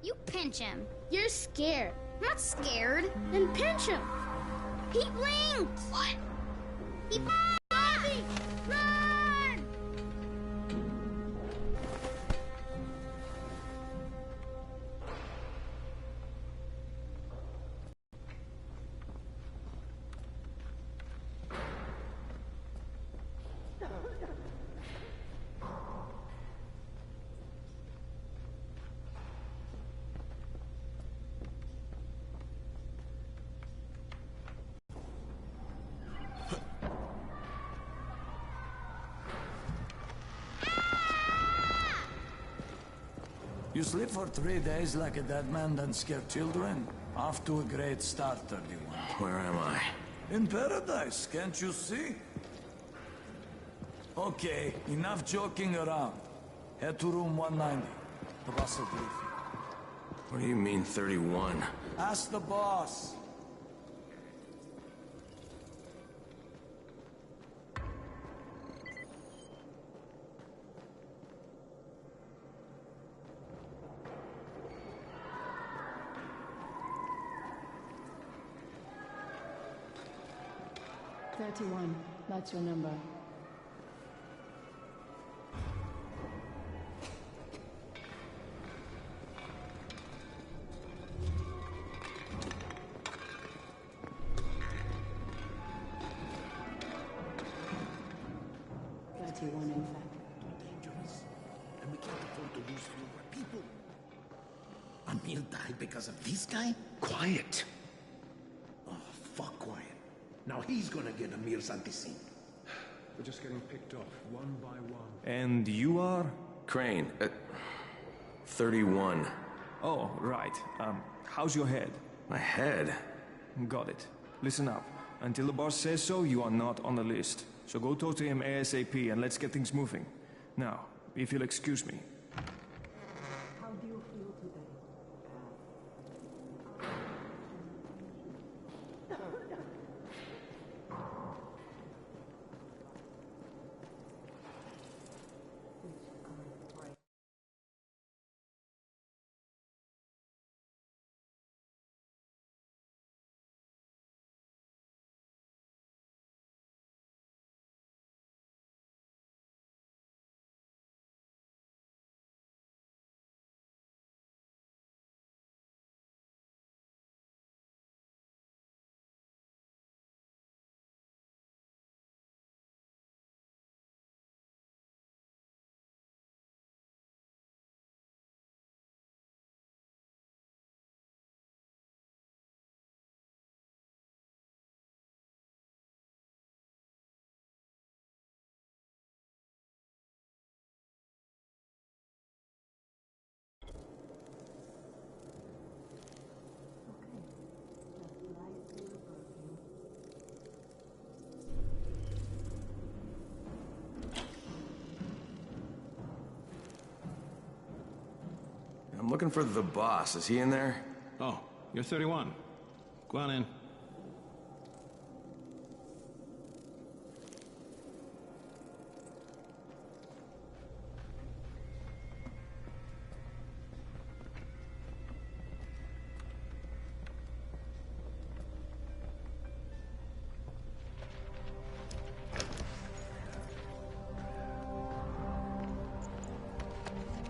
You pinch him. You're scared. I'm not scared. Then pinch him. He blinked. What? He Bobby! Run! You sleep for 3 days like a dead man, then scare children? Off to a great start, 31. Where am I? In paradise, can't you see? Okay, enough joking around. Head to room 190. The boss will brief you. What do you mean, 31? Ask the boss. That's your number. In fact. Dangerous. And we can't afford to lose fewer people. Emil died because of this guy? Quiet. Oh, fuck quiet. Now he's gonna get Emil Santisin. We're just getting picked off, one by one. And you are? Crane, 31. Oh, right. How's your head? My head? Got it. Listen up. Until the boss says so, you are not on the list. So go talk to him ASAP and let's get things moving. Now, if you'll excuse me. How do you feel today? I'm looking for the boss. Is he in there? Oh, you're 31. Go on in.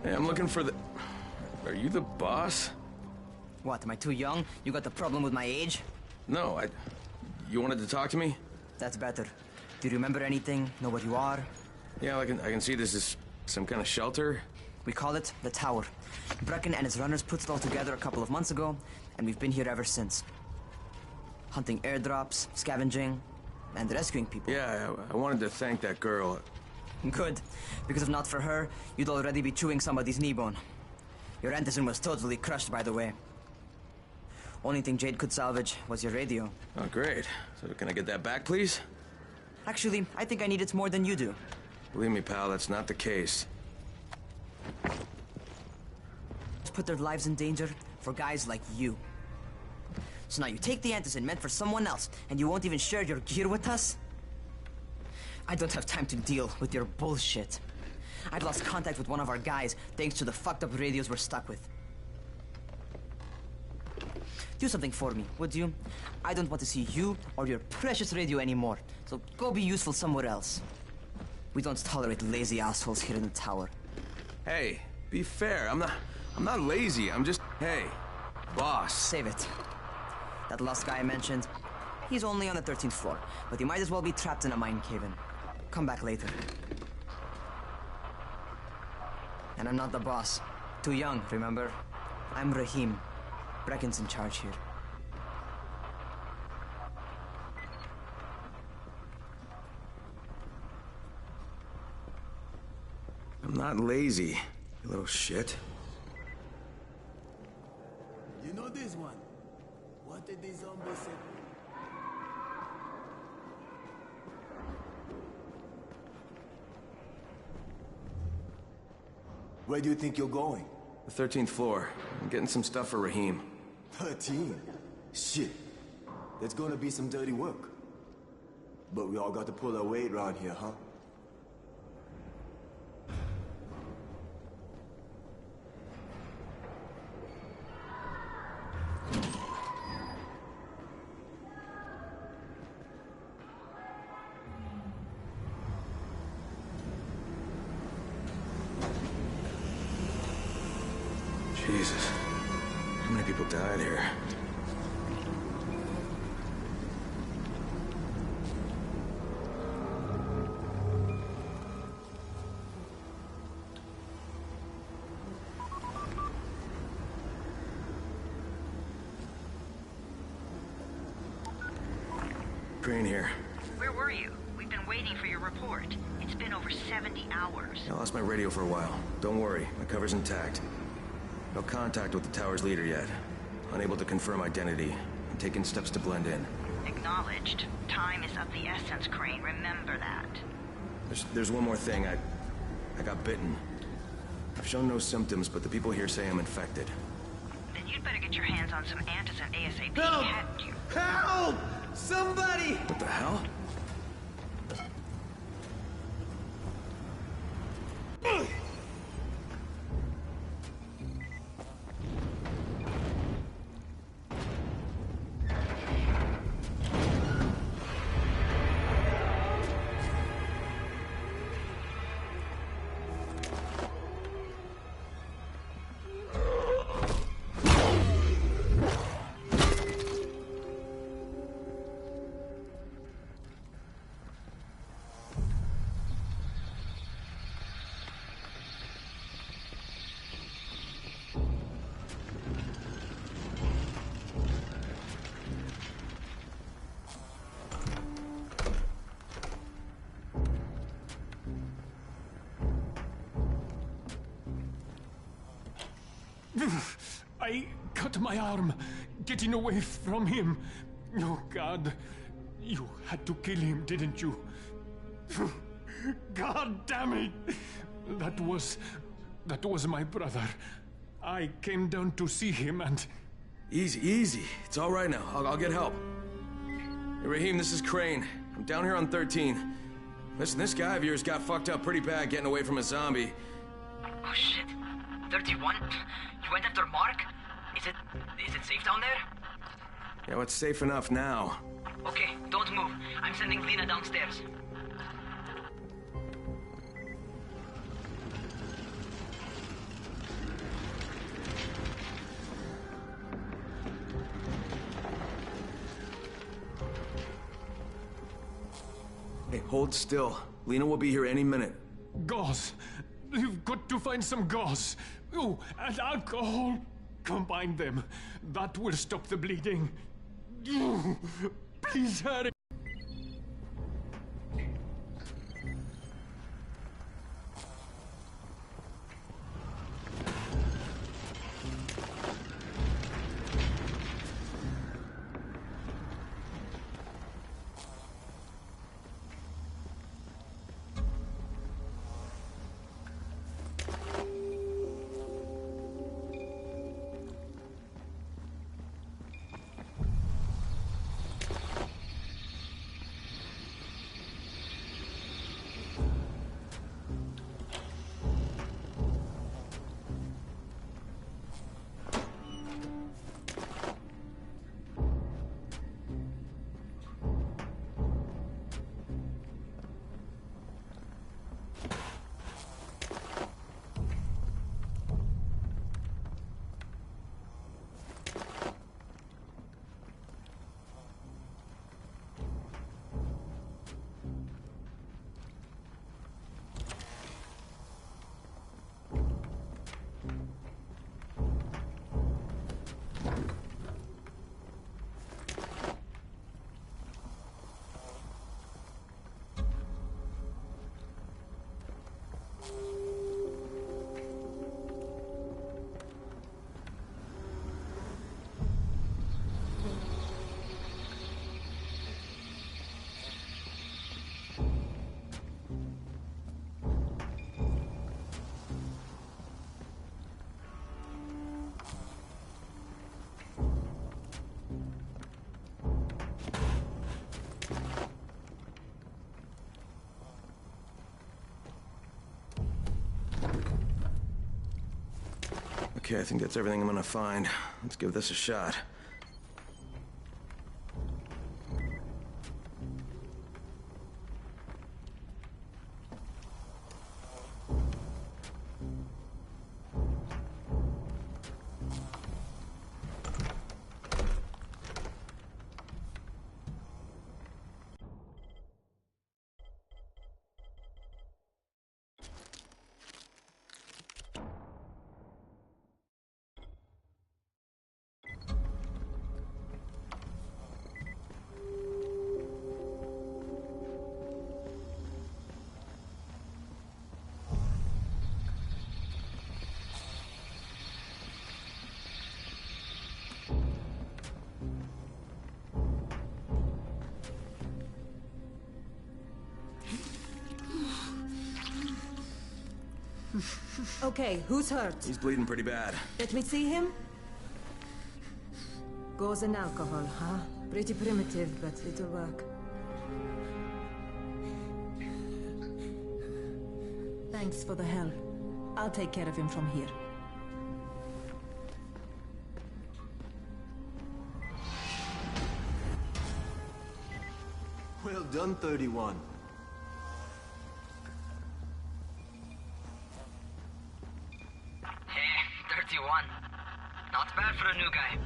Hey, I'm looking for the... Are you the boss? What, am I too young? You got the problem with my age? No, You wanted to talk to me? That's better. Do you remember anything? Know what you are? Yeah, I can see this is some kind of shelter. We call it the Tower. Brecken and his runners put it all together a couple of months ago, and we've been here ever since. Hunting airdrops, scavenging, and rescuing people. Yeah, I wanted to thank that girl. Good, because if not for her, you'd already be chewing somebody's knee bone. Your Antizin was totally crushed, by the way. Only thing Jade could salvage was your radio. Oh, great. So can I get that back, please? Actually, I think I need it more than you do. Believe me, pal, that's not the case. Put their lives in danger for guys like you. So now you take the Antizin meant for someone else, and you won't even share your gear with us? I don't have time to deal with your bullshit. I'd lost contact with one of our guys thanks to the fucked up radios we're stuck with. Do something for me, would you? I don't want to see you or your precious radio anymore, so go be useful somewhere else. We don't tolerate lazy assholes here in the tower. Hey, be fair. I'm not lazy. I'm just... Hey, boss. Save it. That last guy I mentioned, he's only on the 13th floor, but he might as well be trapped in a mine cave-in. Come back later. And I'm not the boss. Too young, remember? I'm Rahim. Brecken's in charge here. I'm not lazy, you little shit. You know this one? What did the zombie say? Where do you think you're going? The 13th floor. I'm getting some stuff for Rahim. 13? Shit. There's gonna be some dirty work. But we all got to pull our weight around here, huh? Jesus. How many people died here? Crane here. Where were you? We've been waiting for your report. It's been over 70 hours. I lost my radio for a while. Don't worry, my cover's intact. No contact with the tower's leader yet. Unable to confirm identity. I'm taking steps to blend in. Acknowledged. Time is of the essence, Crane. Remember that. There's one more thing. I got bitten. I've shown no symptoms, but the people here say I'm infected. Then you'd better get your hands on some antizin ASAP, Help! hadn't you? Help! Somebody! What the hell? I cut my arm, getting away from him. Oh, God. You had to kill him, didn't you? God damn it! That was my brother. I came down to see him and... Easy, easy. It's all right now. I'll get help. Hey, Rahim, this is Crane. I'm down here on 13. Listen, this guy of yours got fucked up pretty bad getting away from a zombie. Oh, shit. 31? You went after Mark? Is it safe down there? Yeah, well, it's safe enough now. Okay, don't move. I'm sending Lena downstairs. Hey, hold still. Lena will be here any minute. Gauze. You've got to find some gauze. Oh, and alcohol. Combine them. That will stop the bleeding. Please hurry. Okay, I think that's everything I'm gonna find. Let's give this a shot. Okay, who's hurt? He's bleeding pretty bad. Let me see him. Gauze and alcohol, huh? Pretty primitive, but it'll work. Thanks for the help. I'll take care of him from here. Well done, 31. Hey, 31. Not bad for a new guy.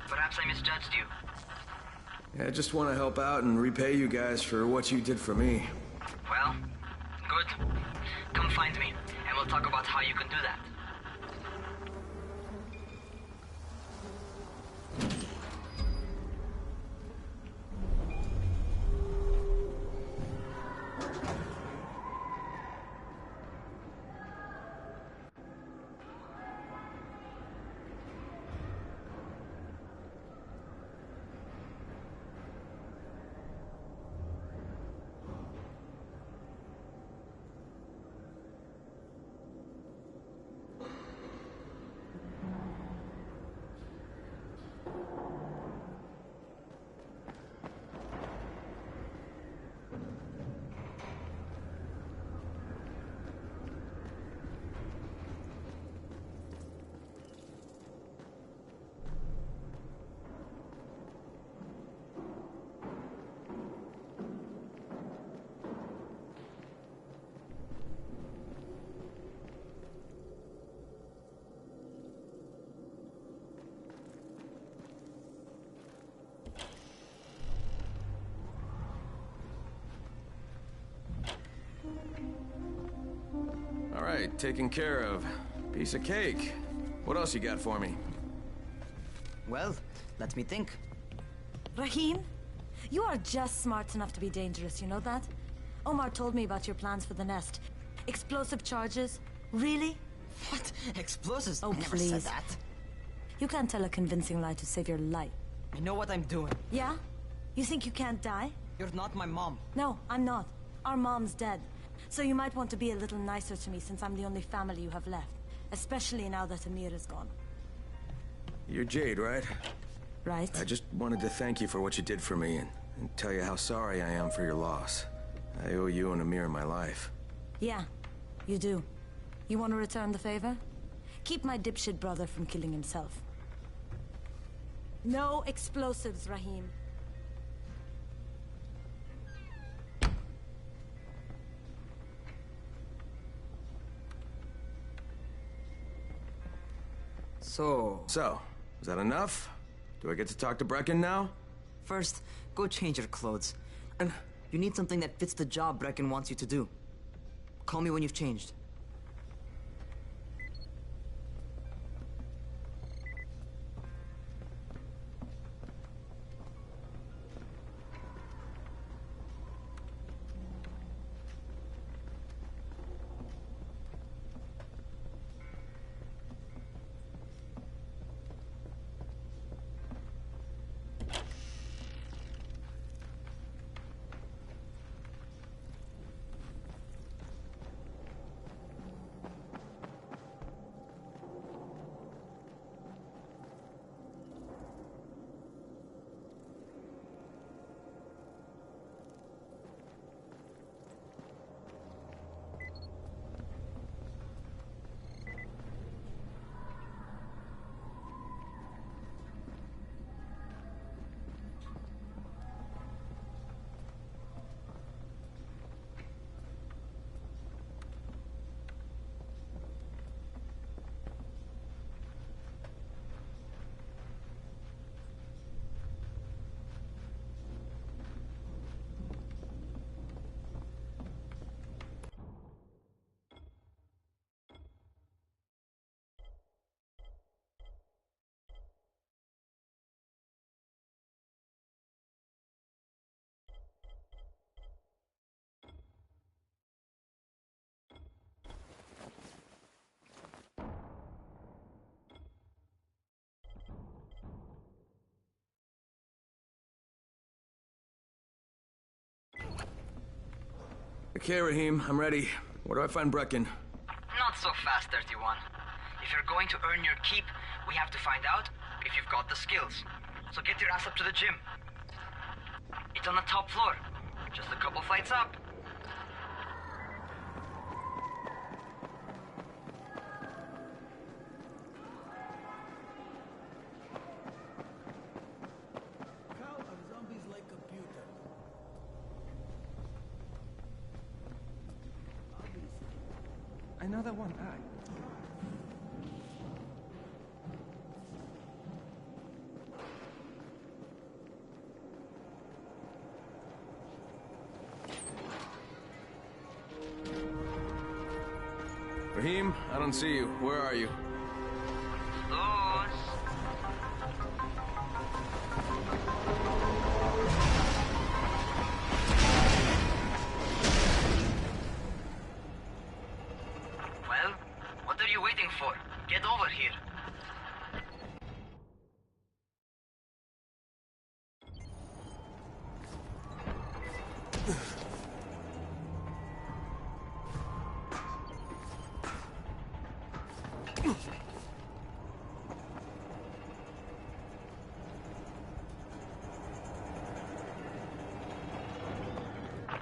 Perhaps I misjudged you. Yeah, I just want to help out and repay you guys for what you did for me. Well, good. Come find me, and we'll talk about how you can do that. All right, taken care of. Piece of cake. What else you got for me? Well, let me think. Rahim, you are just smart enough to be dangerous, you know that? Omar told me about your plans for the nest. Explosive charges? Really? What? Explosives? Oh, I never please. said that. You can't tell a convincing lie to save your life. I know what I'm doing. Yeah? You think you can't die? You're not my mom. No, I'm not. Our mom's dead. So you might want to be a little nicer to me since I'm the only family you have left. Especially now that Amir is gone. You're Jade, right? Right. I just wanted to thank you for what you did for me and tell you how sorry I am for your loss. I owe you and Amir my life. Yeah, you do. You want to return the favor? Keep my dipshit brother from killing himself. No explosives, Rahim. So, is that enough? Do I get to talk to Brecken now? First, go change your clothes. And you need something that fits the job Brecken wants you to do. Call me when you've changed. Okay, Raheem, I'm ready. Where do I find Brecken? Not so fast, 31. If you're going to earn your keep, we have to find out if you've got the skills. So get your ass up to the gym. It's on the top floor. Just a couple flights up. How are zombies like computer? Another one. Raheem, I don't see you. Where are you? Those. Well, what are you waiting for? Get over here.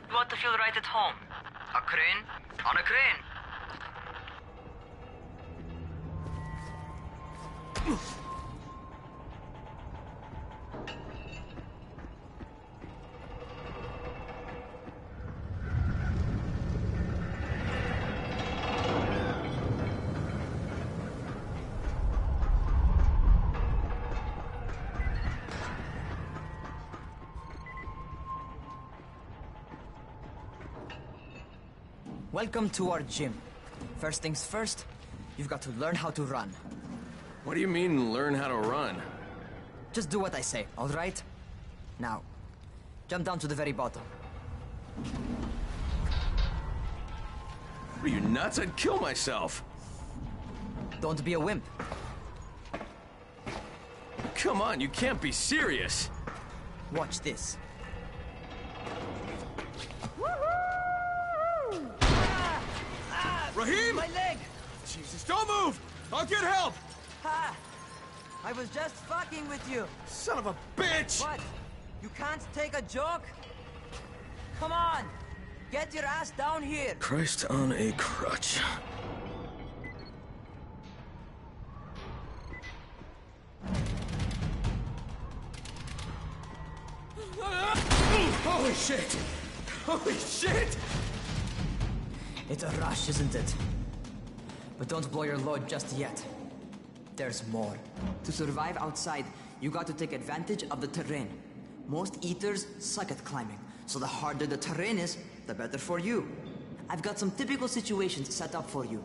You want to feel right at home. A crane on a crane. Welcome to our gym. First things first, you've got to learn how to run. What do you mean, learn how to run? Just do what I say, all right? Now, jump down to the very bottom. Are you nuts? I'd kill myself. Don't be a wimp. Come on, you can't be serious. Watch this. Raheem! My leg! Jesus, don't move! I'll get help! Ha! I was just fucking with you. Son of a bitch! What? You can't take a joke? Come on! Get your ass down here! Christ on a crutch. Holy shit! Holy shit! It's a rush, isn't it? But don't blow your load just yet. There's more. To survive outside, you got to take advantage of the terrain. Most eaters suck at climbing, so the harder the terrain is, the better for you. I've got some typical situations set up for you.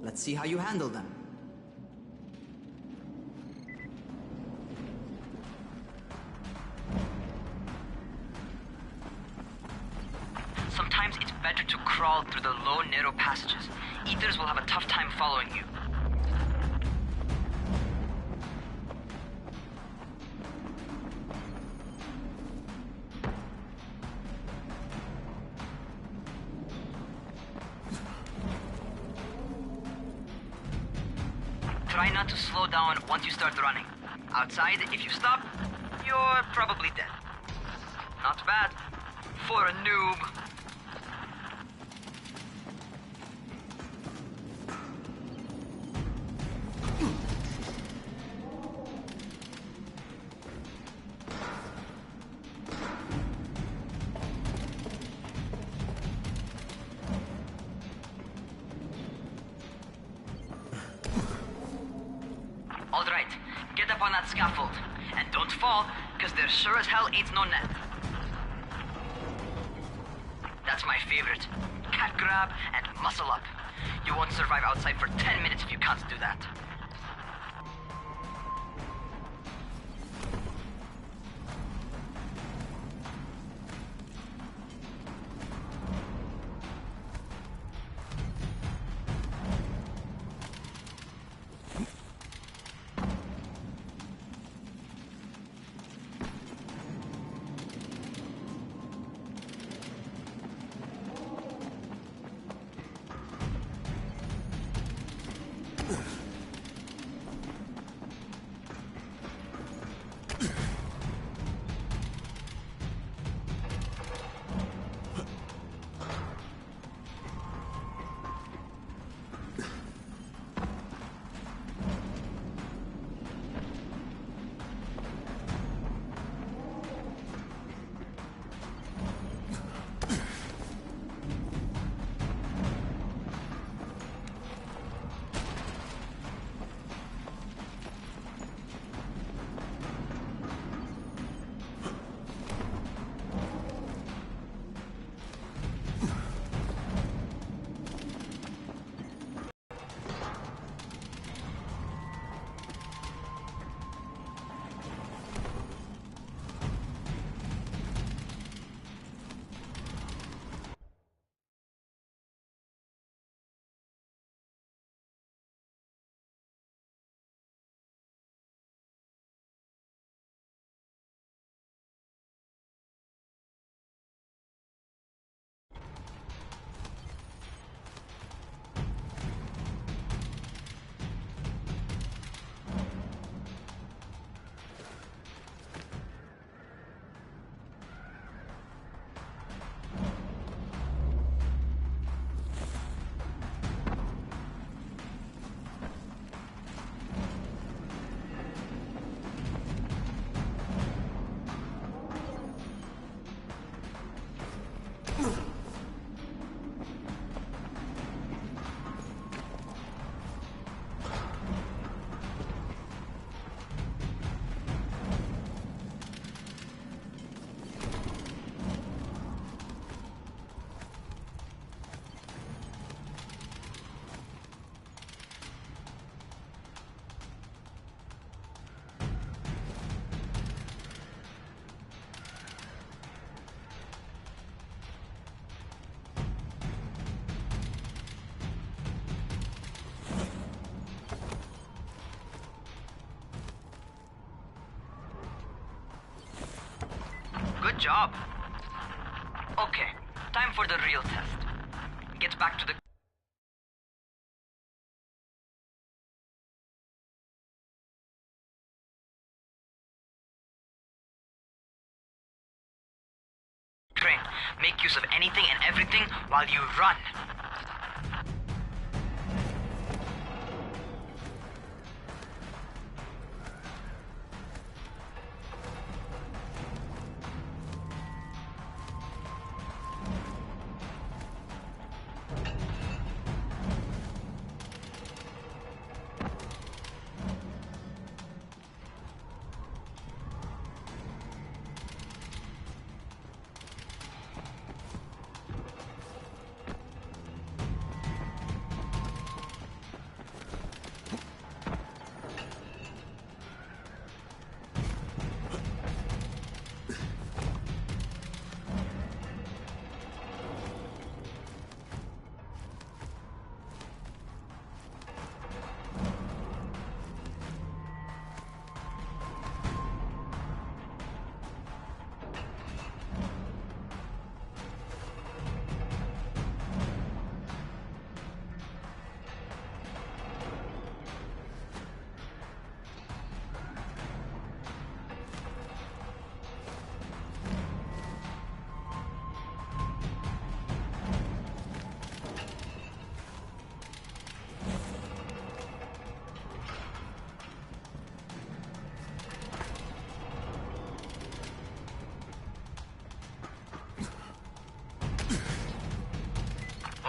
Let's see how you handle them. Sometimes it's better to crawl through the low, narrow passages. Eaters will have a tough time following you. Try not to slow down once you start running. Outside, if you stop, you're probably dead. Not bad for a noob. All right, get up on that scaffold. And don't fall, because there sure as hell ain't no net. That's my favorite. Cat grab and muscle up. You won't survive outside for 10 minutes if you can't do that. Good job. Okay, time for the real test. Get back to the... train. Make use of anything and everything while you run.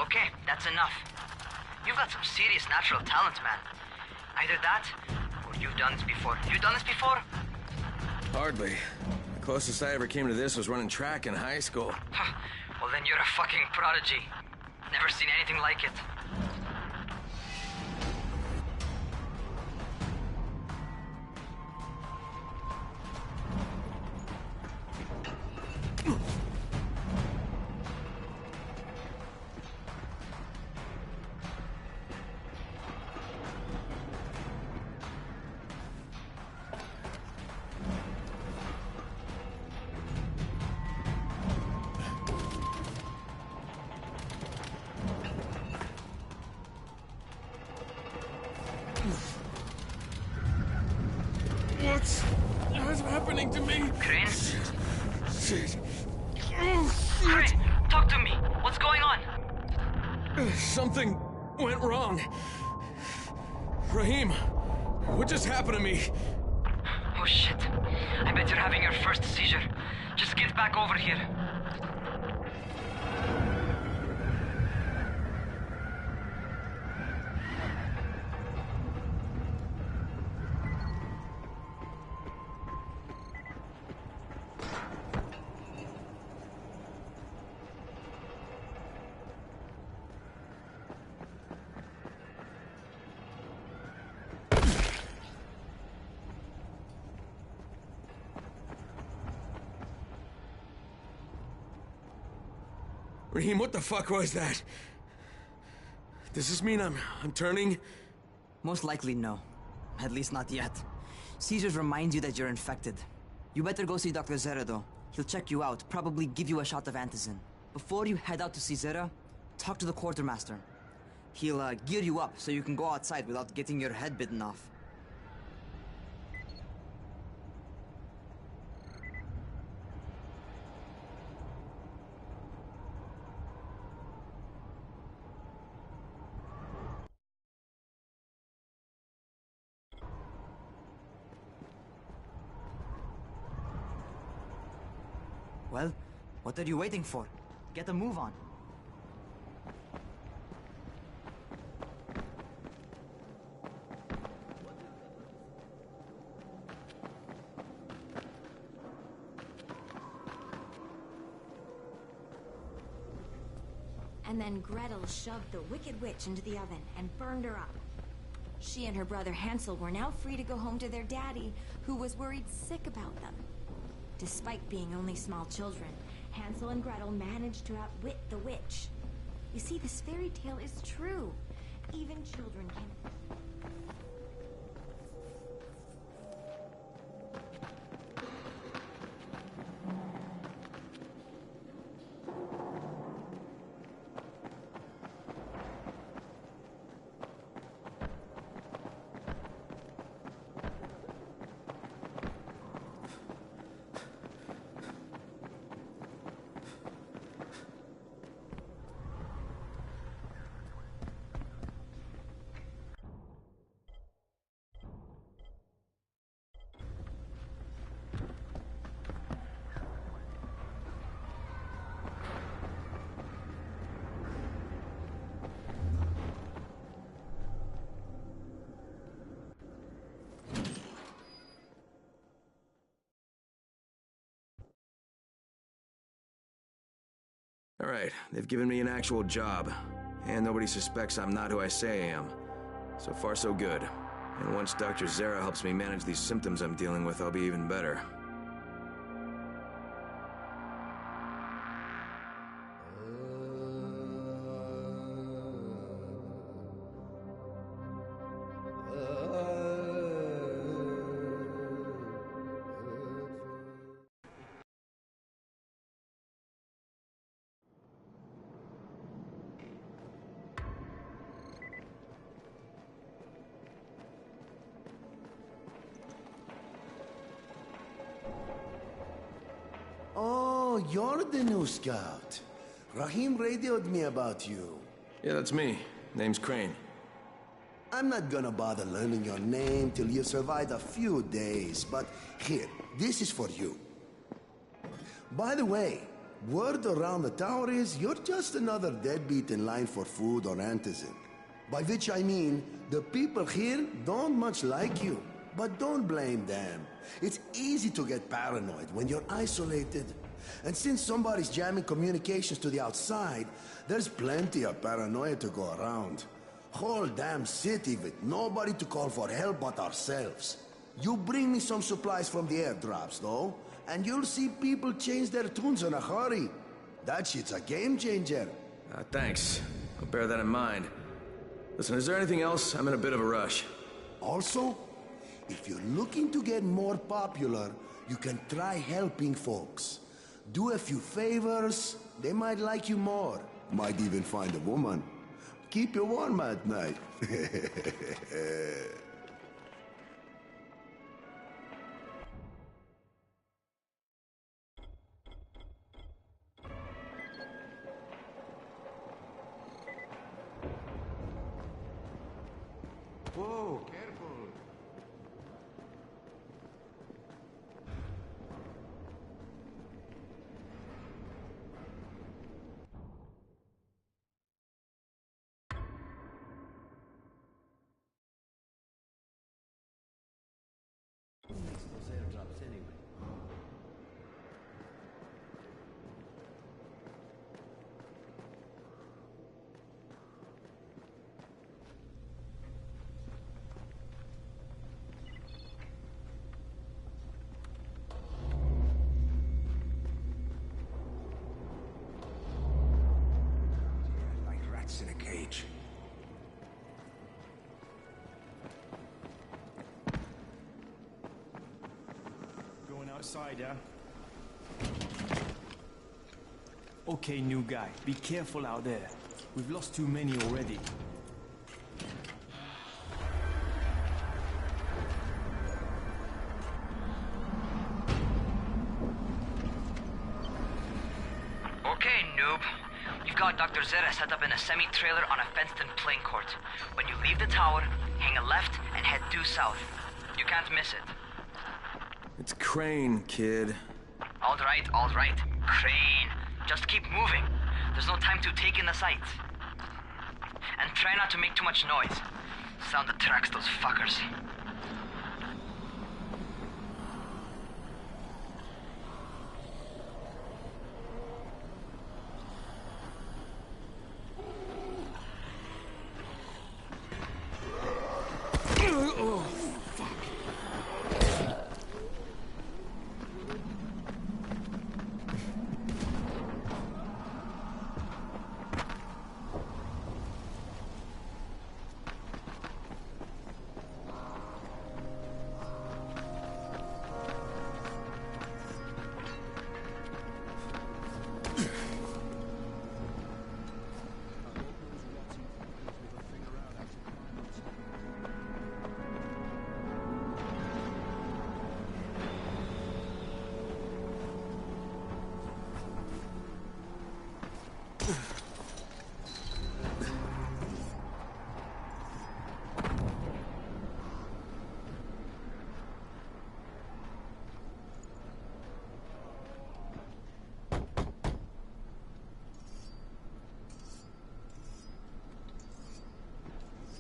Okay, that's enough. You've got some serious natural talent, man. Either that, or you've done this before. You done this before? Hardly. The closest I ever came to this was running track in high school. Well, then you're a fucking prodigy. Never seen anything like it. What's happening to me? Crane? Shit. Crane, talk to me. What's going on? Something went wrong. Rahim, what just happened to me? Oh shit. I bet you're having your first seizure. Just get back over here. Rahim, what the fuck was that? Does this mean I'm turning? Most likely no. At least not yet. Seizures remind you that you're infected. You better go see Dr. Zera though. He'll check you out, probably give you a shot of antizin. Before you head out to see Zera, talk to the quartermaster. He'll gear you up so you can go outside without getting your head bitten off. Well, what are you waiting for? Get a move on. And then Gretel shoved the Wicked Witch into the oven and burned her up. She and her brother Hansel were now free to go home to their daddy, who was worried sick about them. Despite being only small children, Hansel and Gretel managed to outwit the witch. You see, this fairy tale is true. Even children can... Alright, they've given me an actual job. And nobody suspects I'm not who I say I am. So far, so good. And once Dr. Zere helps me manage these symptoms I'm dealing with, I'll be even better. Oh, you're the new scout. Rahim radioed me about you. Yeah, that's me. Name's Crane. I'm not gonna bother learning your name till you survived a few days, but here, this is for you. By the way, word around the tower is you're just another deadbeat in line for food or antizin. By which I mean, the people here don't much like you. But don't blame them. It's easy to get paranoid when you're isolated. And since somebody's jamming communications to the outside, there's plenty of paranoia to go around. Whole damn city with nobody to call for help but ourselves. You bring me some supplies from the airdrops, though, and you'll see people change their tunes in a hurry. That shit's a game changer. Thanks. I'll bear that in mind. Listen, is there anything else? I'm in a bit of a rush. Also, if you're looking to get more popular, you can try helping folks. Do a few favors, they might like you more. Might even find a woman. Keep you warm at night. Whoa, careful. Those airdrops anyway. Like rats in a cage. Going outside, yeah? Okay, new guy. Be careful out there. We've lost too many already. Okay, noob. You've got Dr. Zere set up in a semi-trailer on a fenced-in playing court. When you leave the tower, hang a left and head due south. You can't miss it. It's Crane, kid. All right. Crane. Just keep moving. There's no time to take in the sights. And try not to make too much noise. Sound attracts those fuckers. Oh, fuck.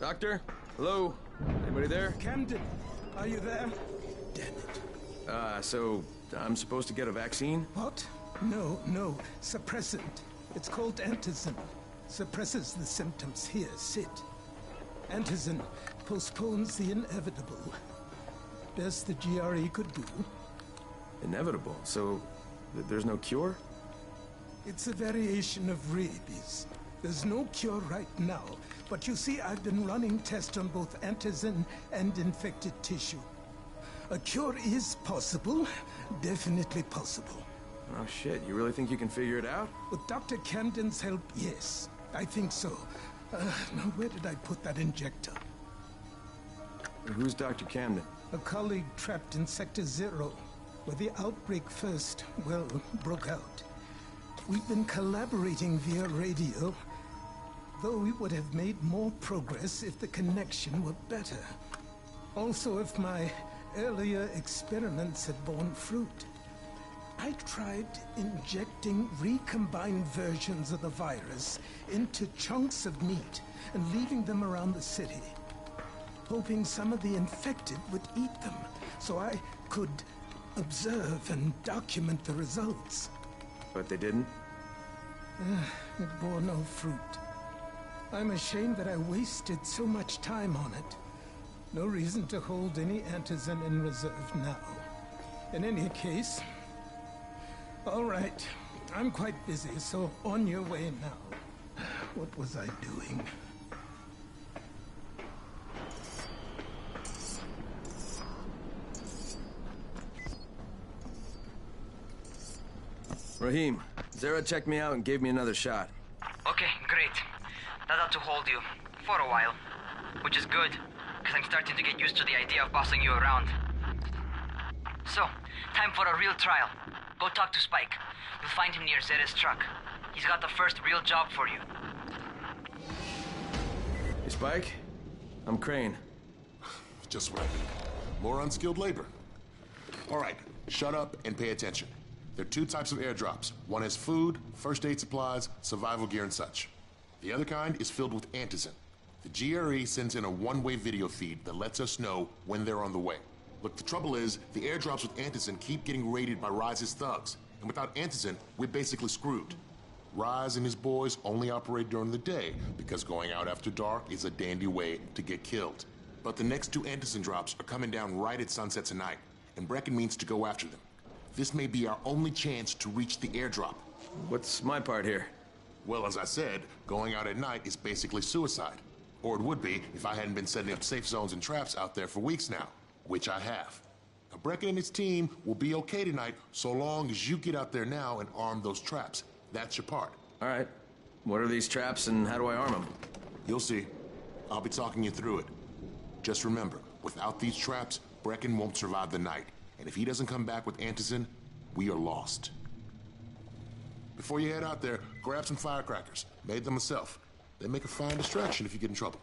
Doctor? Hello? Anybody there? Camden, are you there? Damn it. So I'm supposed to get a vaccine? What? No. Suppressant. It's called antizin. Suppresses the symptoms. Here, sit. Antizin postpones the inevitable. Best the GRE could do. Inevitable? So, there's no cure? It's a variation of rabies. There's no cure right now, but you see, I've been running tests on both antizin and infected tissue. A cure is possible, definitely possible. Oh shit, you really think you can figure it out? With Dr. Camden's help, yes. I think so. Now where did I put that injector? Who's Dr. Camden? A colleague trapped in Sector Zero, where the outbreak first, well, broke out. We've been collaborating via radio, though we would have made more progress if the connection were better. Also, if my earlier experiments had borne fruit. I tried injecting recombined versions of the virus into chunks of meat and leaving them around the city, hoping some of the infected would eat them so I could observe and document the results. But they didn't? It bore no fruit. I'm ashamed that I wasted so much time on it. No reason to hold any antizin in reserve now. In any case, all right, I'm quite busy, so on your way now. What was I doing? Rahim, Zara checked me out and gave me another shot. Okay, great. That ought to hold you. For a while. Which is good, because I'm starting to get used to the idea of bossing you around. So, time for a real trial. Go talk to Spike. You'll find him near Zera's truck. He's got the first real job for you. Hey, Spike? I'm Crane. Just what I need. More unskilled labor. All right, shut up and pay attention. There are two types of airdrops. One has food, first aid supplies, survival gear, and such. The other kind is filled with antizin. The GRE sends in a one-way video feed that lets us know when they're on the way. Look, the trouble is, the airdrops with antizin keep getting raided by Rise's thugs. And without antizin, we're basically screwed. Rise and his boys only operate during the day because going out after dark is a dandy way to get killed. But the next two antizin drops are coming down right at sunset tonight, and Brecken means to go after them. This may be our only chance to reach the airdrop. What's my part here? Well, as I said, going out at night is basically suicide. Or it would be if I hadn't been setting up safe zones and traps out there for weeks now, which I have. Now, Brecken and his team will be okay tonight so long as you get out there now and arm those traps. That's your part. All right. What are these traps and how do I arm them? You'll see. I'll be talking you through it. Just remember, without these traps, Brecken won't survive the night. And if he doesn't come back with antizin, we are lost. Before you head out there, grab some firecrackers. Made them myself. They make a fine distraction if you get in trouble.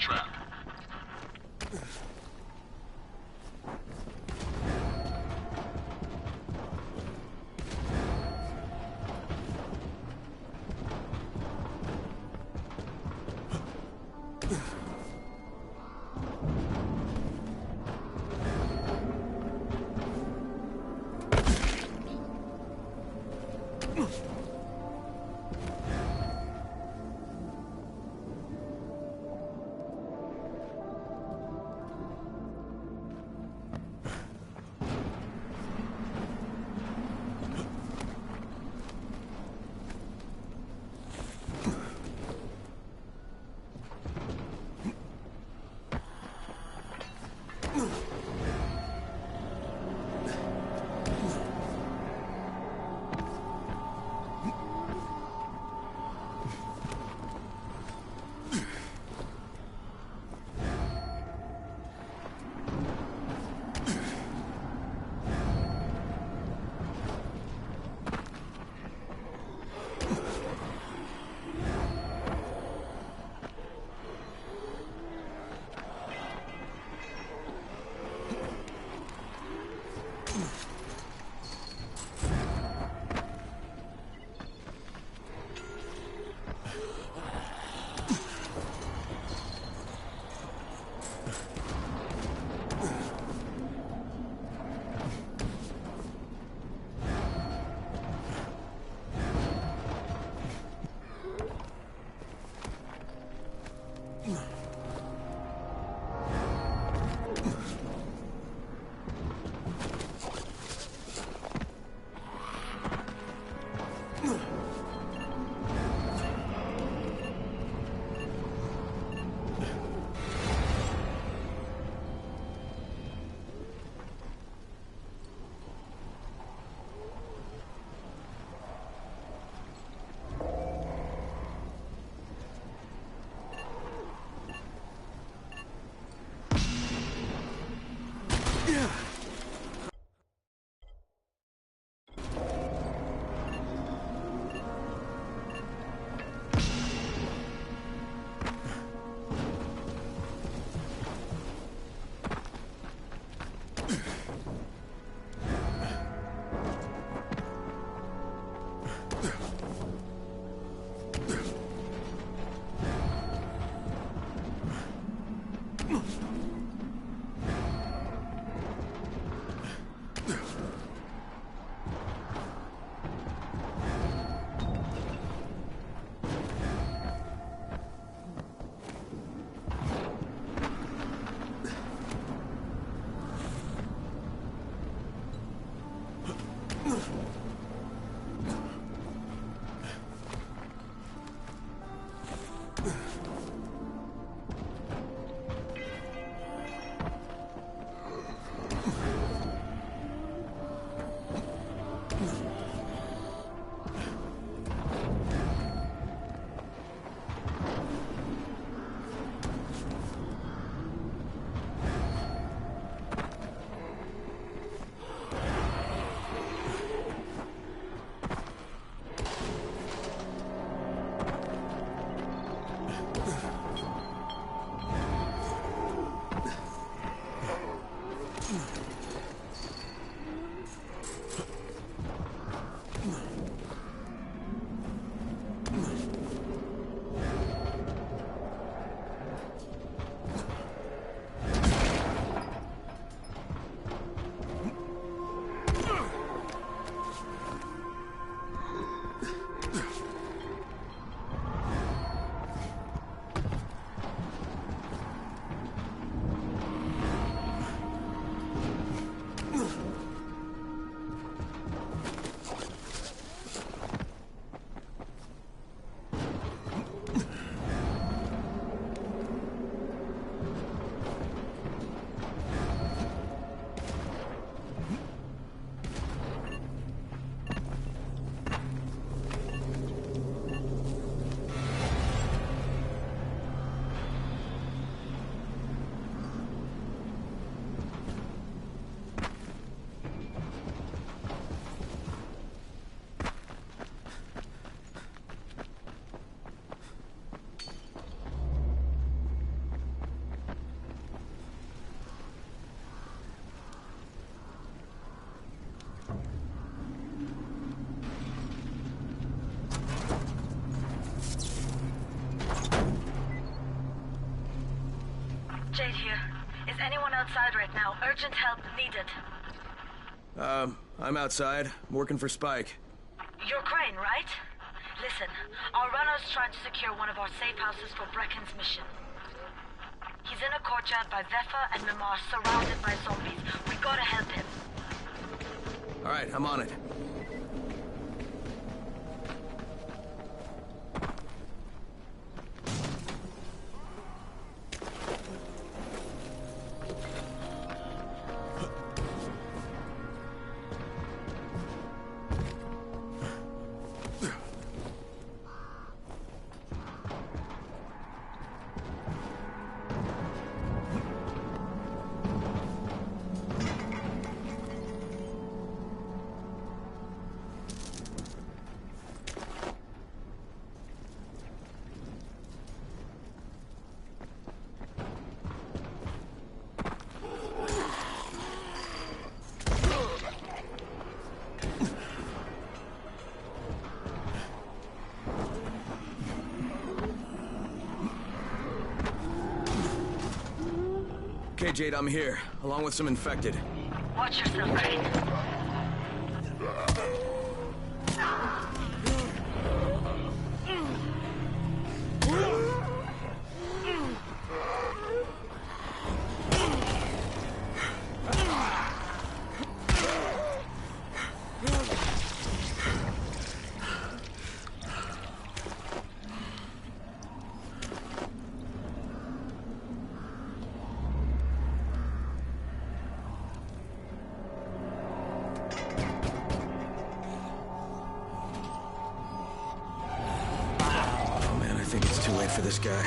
trap. Jade here. Is anyone outside right now? Urgent help needed. I'm outside, working for Spike. You're Crane, right? Listen, our runner's trying to secure one of our safe houses for Brecken's mission. He's in a courtyard by Vefa and Mimar, surrounded by zombies. We gotta help him. Alright, I'm on it. Okay, Jade, I'm here, along with some infected. Watch yourself, Crane. Too late for this guy.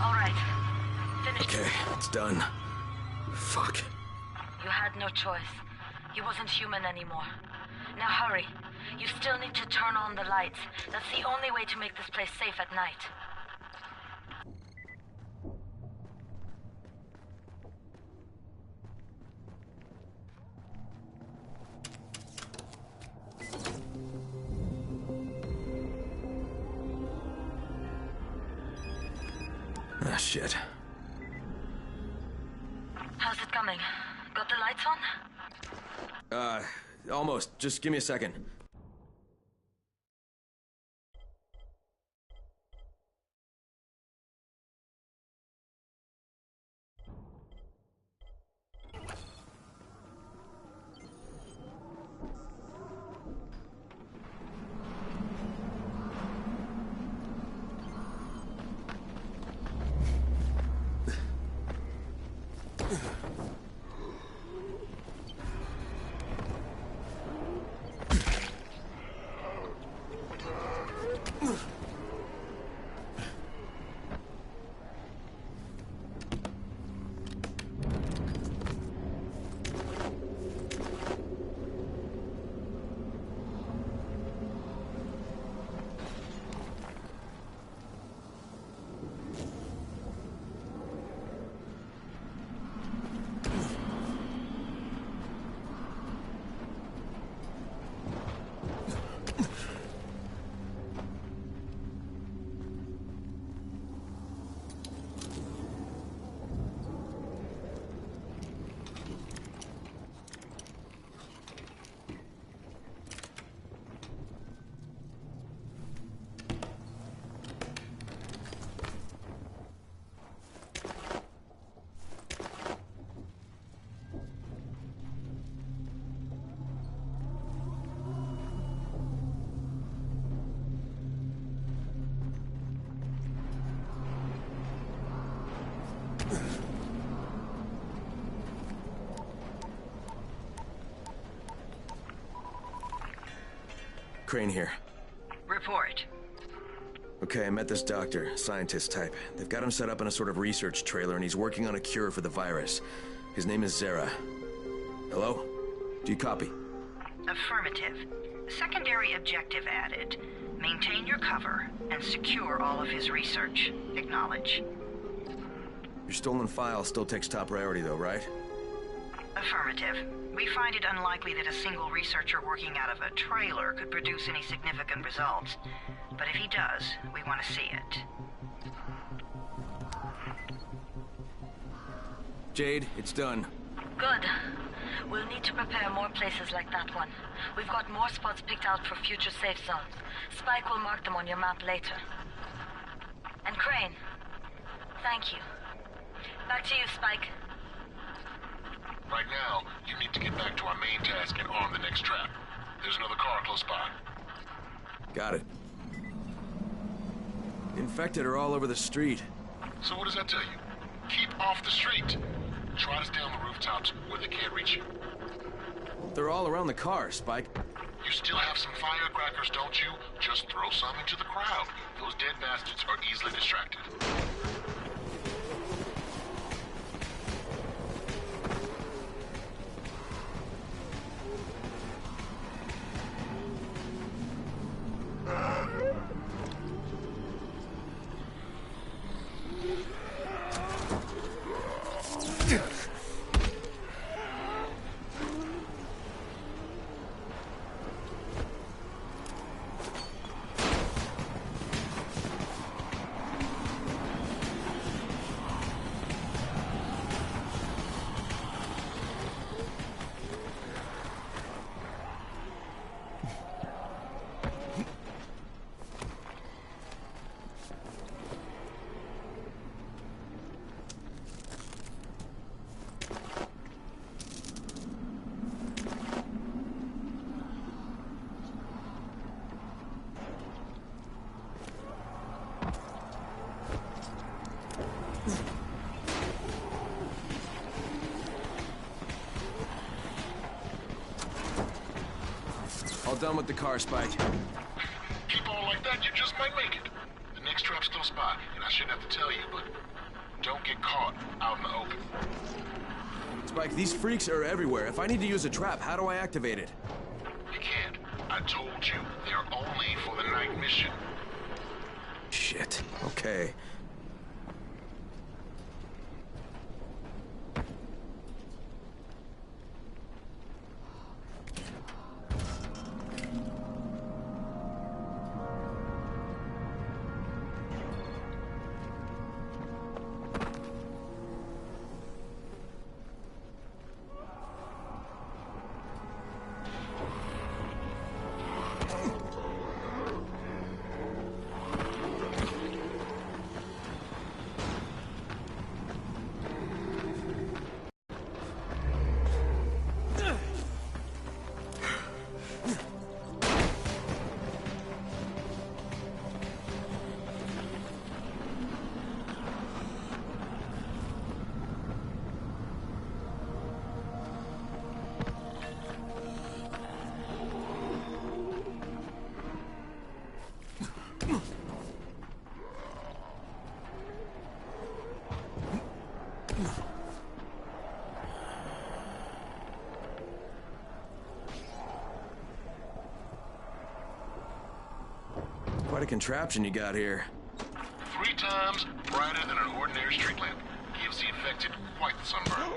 All right. Finish. Okay, it's done. Fuck. You had no choice. He wasn't human anymore. Now hurry. You still need to turn on the lights. That's the only way to make this place safe at night. Ah, shit. How's it coming? Got the lights on? Almost. Just give me a second. Crane here. Report. Okay, I met this doctor, scientist type. They've got him set up in a sort of research trailer, and he's working on a cure for the virus. His name is Zere. Hello? Do you copy? Affirmative. Secondary objective added. Maintain your cover and secure all of his research. Acknowledge. Your stolen file still takes top priority, though, right? Affirmative. We find it unlikely that a single researcher working out of a trailer could produce any significant results. But if he does, we want to see it. Jade, it's done. Good. We'll need to prepare more places like that one. We've got more spots picked out for future safe zones. Spike will mark them on your map later. And Crane, thank you. Back to you, Spike. Right now, you need to get back to our main task and arm the next trap. There's another car close by. Got it. Infected are all over the street. So what does that tell you? Keep off the street. Try to stay on the rooftops where they can't reach you. They're all around the car, Spike. You still have some firecrackers, don't you? Just throw some into the crowd. Those dead bastards are easily distracted. All done with the car, Spike. Keep on like that, you just might make it. The next trap's close by, and I shouldn't have to tell you, but don't get caught out in the open. Spike, these freaks are everywhere. If I need to use a trap, how do I activate it? You can't. I told you, they're only for the night mission. Shit. Okay. Quite a contraption you got here. 3 times brighter than an ordinary street lamp. Gives the infected quite the sunburn.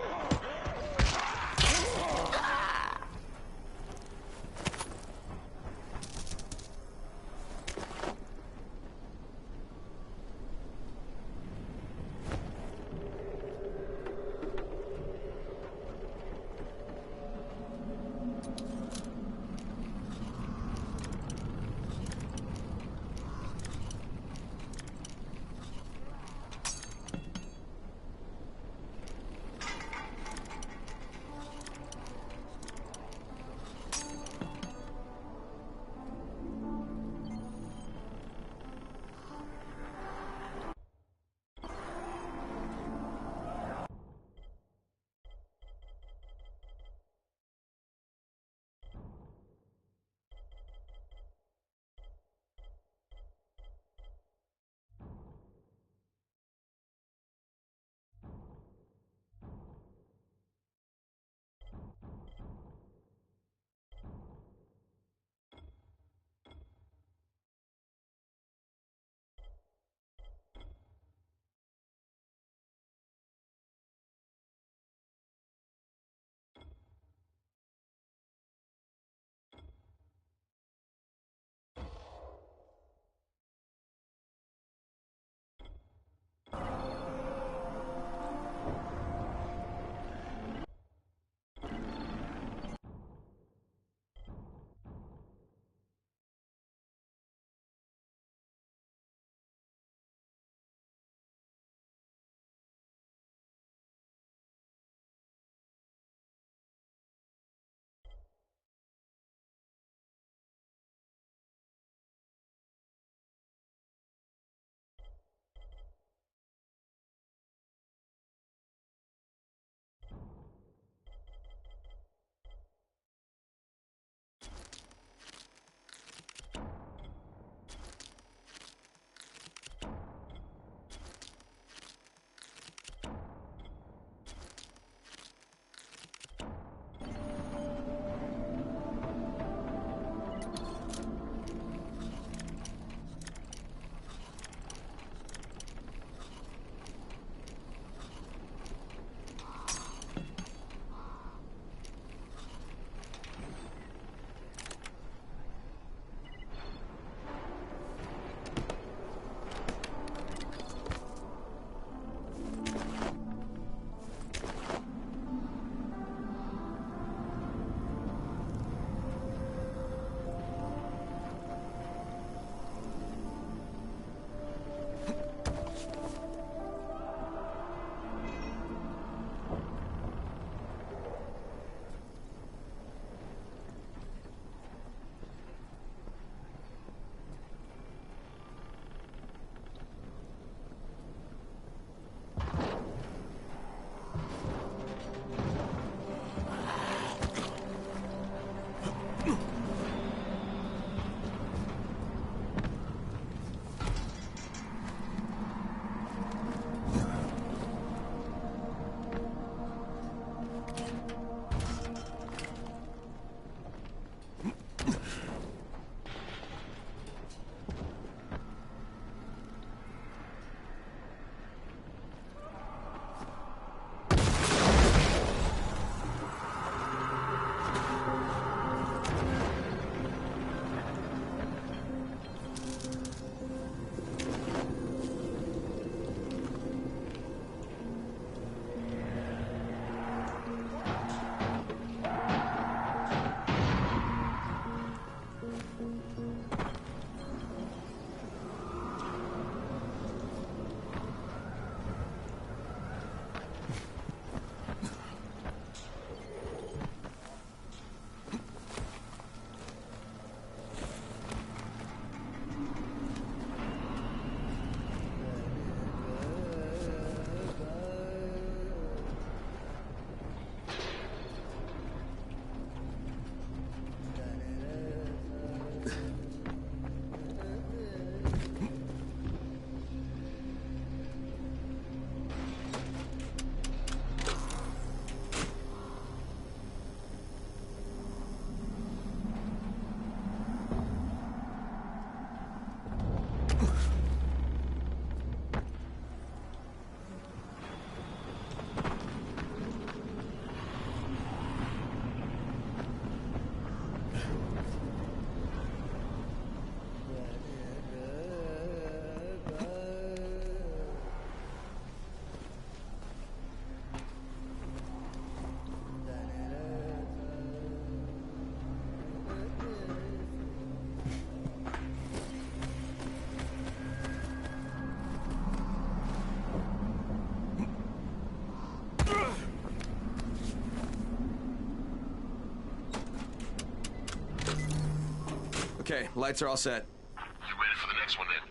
Okay, lights are all set. You ready for the next one then?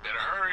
Better hurry.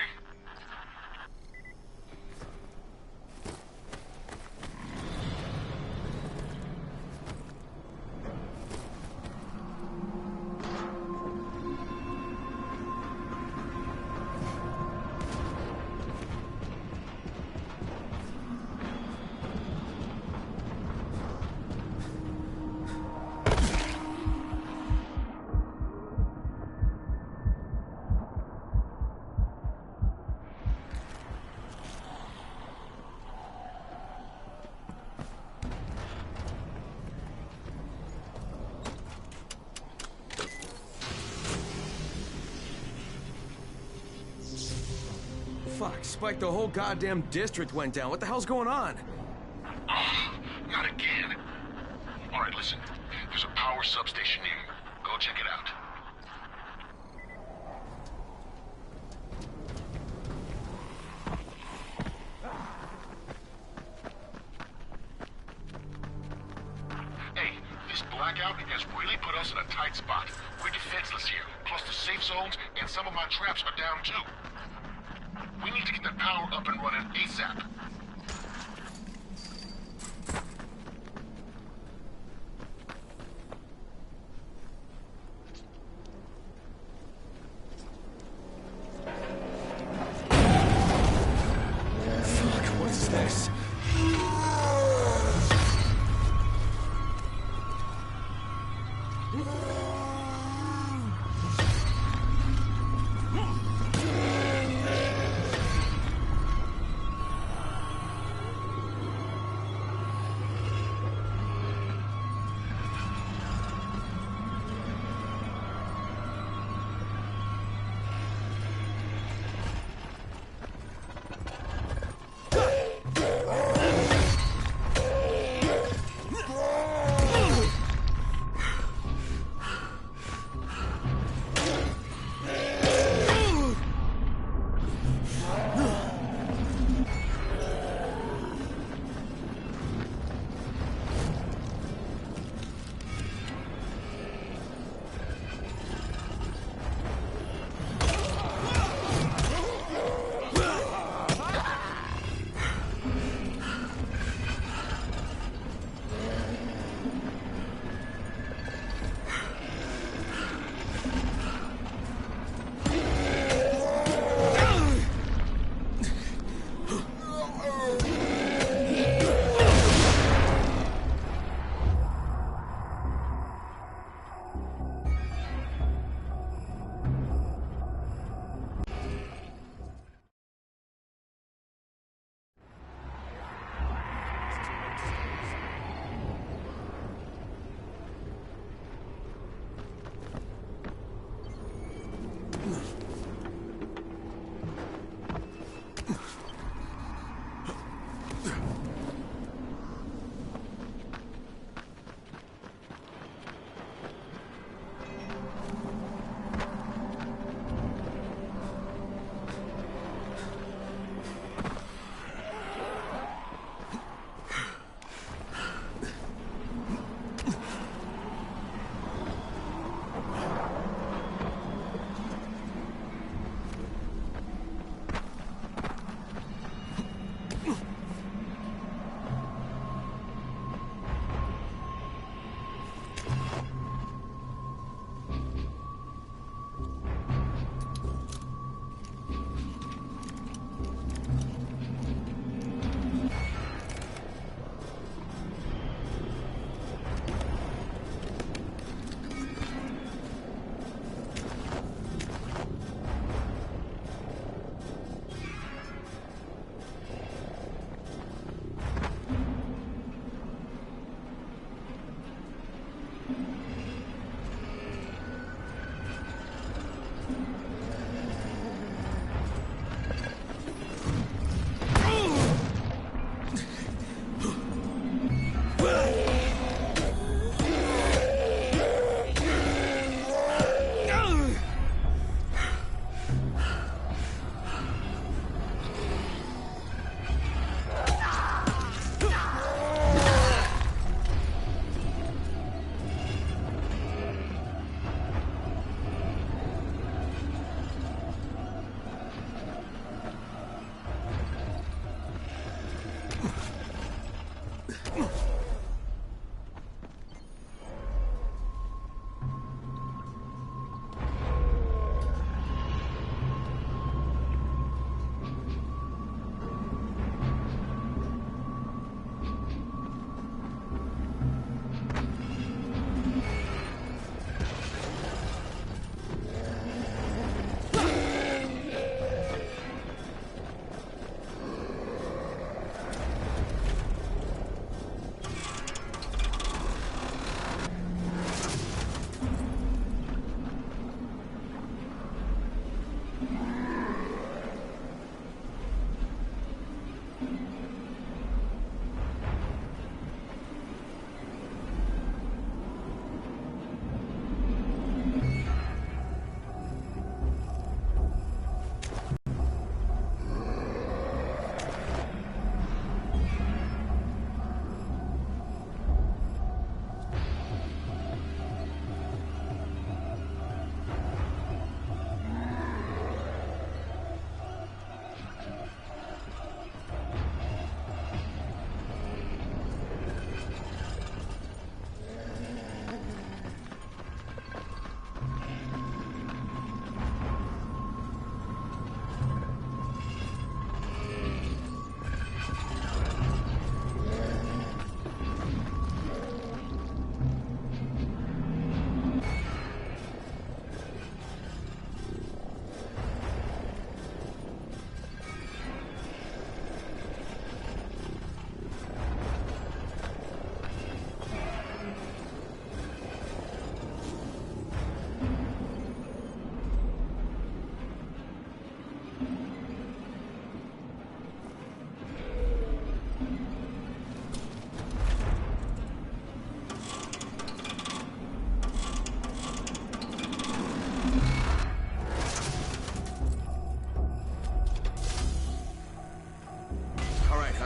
Fuck, Spike, the whole goddamn district went down. What the hell's going on? Oh, not again. All right, listen. There's a power substation near you. Go check it out. Hey, this blackout has really put us in a tight spot. We're defenseless here. Plus the safe zones and some of my traps are down too. We need to get the power up and running ASAP. Fuck, what's this?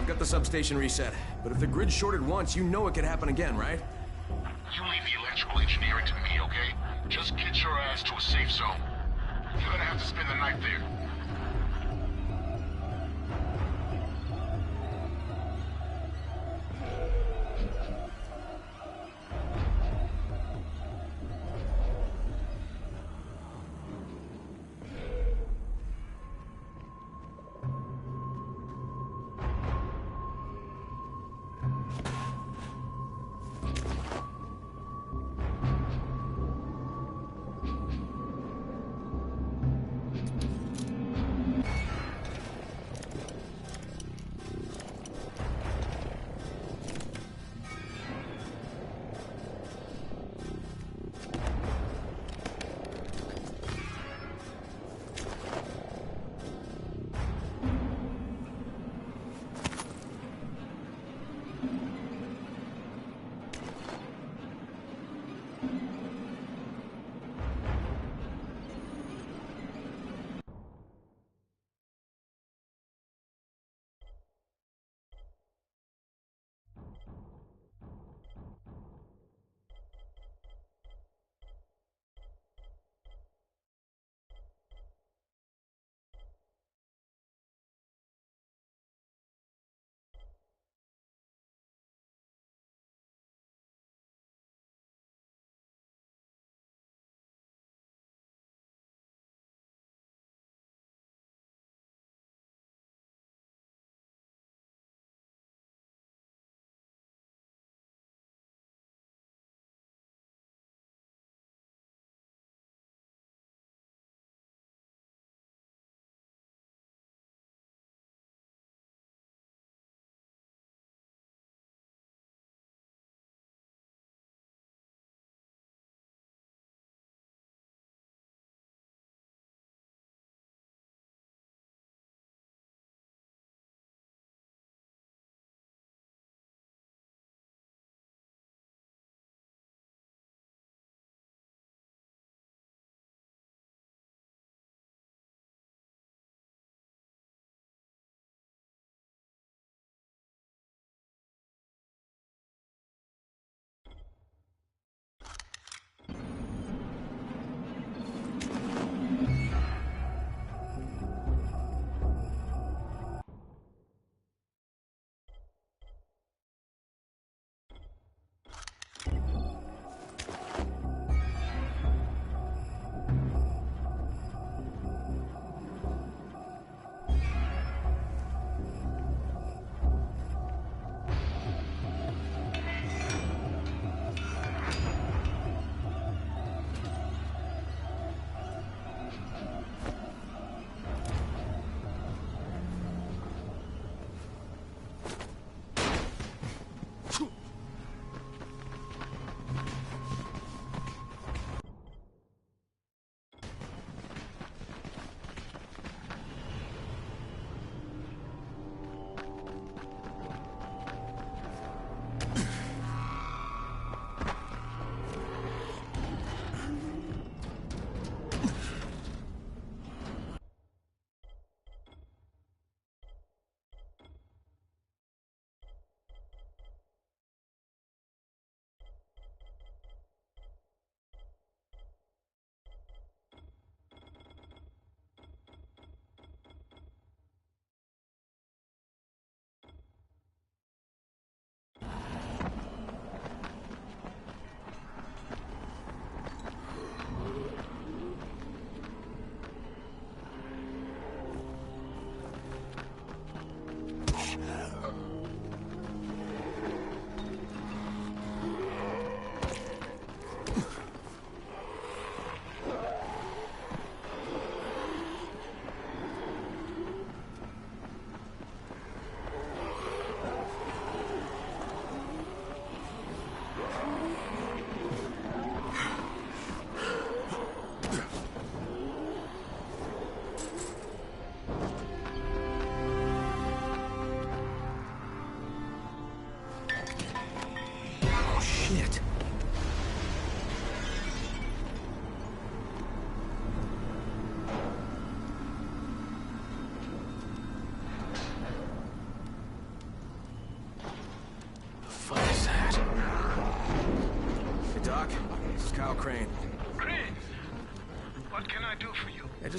got the substation reset. But if the grid's shorted once, you know it could happen again, right? You leave the electrical engineering to me, okay? Just get your ass to a safe zone. You're gonna have to spend the night there.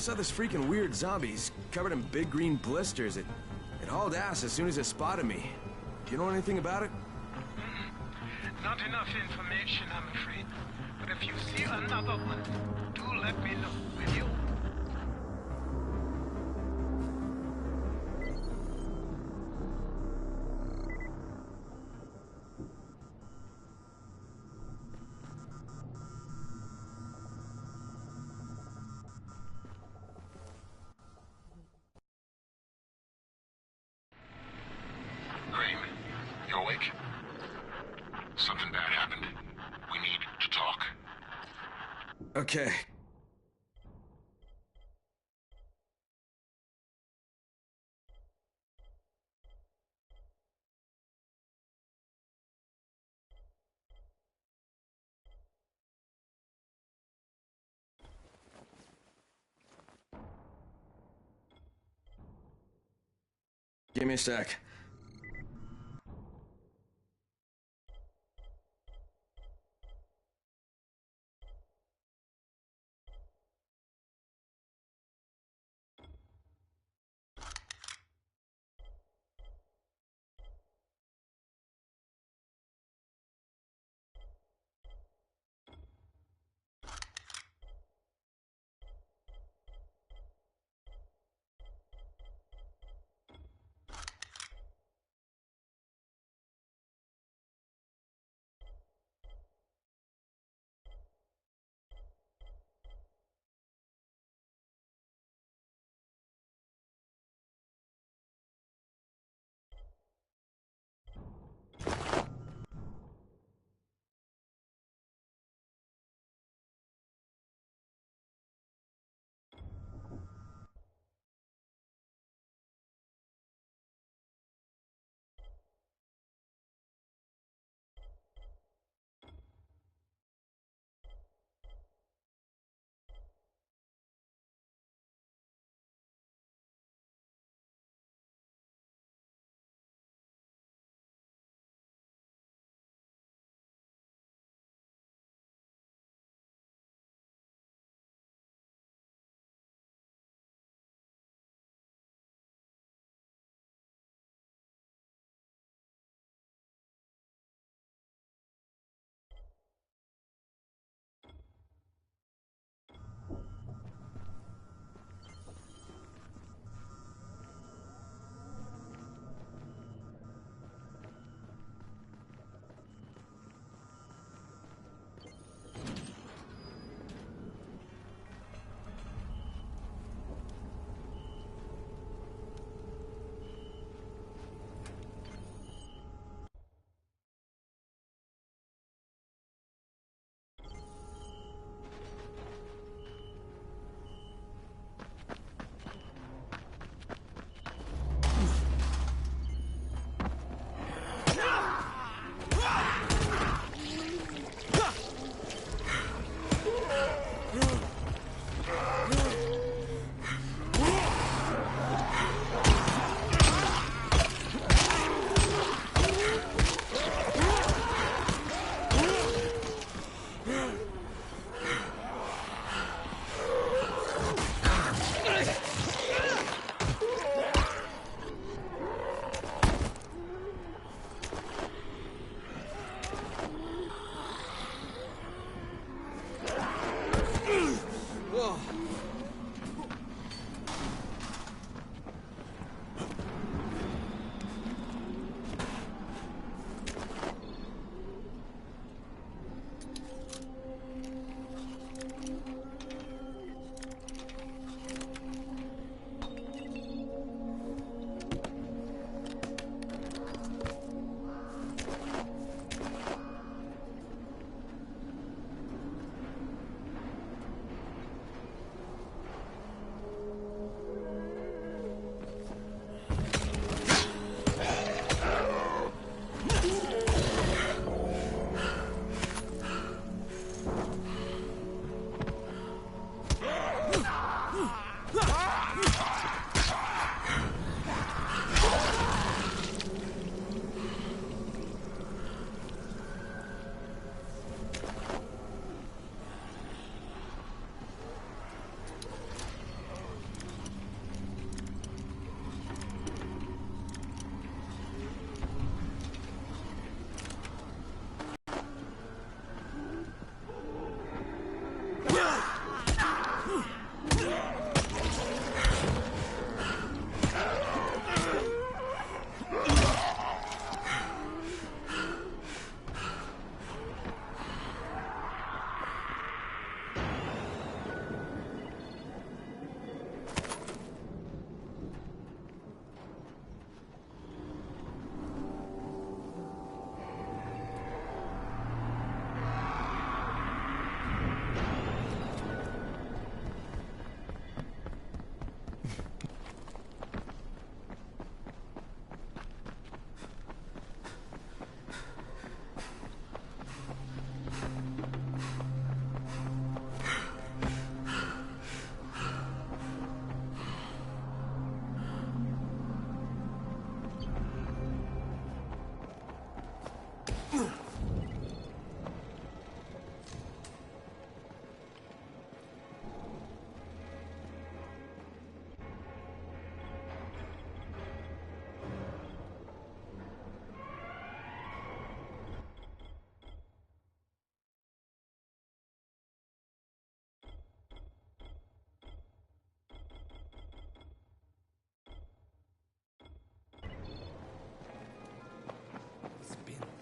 Just saw this freaking weird zombie. He's covered in big green blisters. It hauled ass as soon as it spotted me. Do you know anything about it? Not enough information, I'm afraid. But if you see another one, do let me know, will you? Crane, you awake? Something bad happened. We need to talk. Okay. Give me a sec.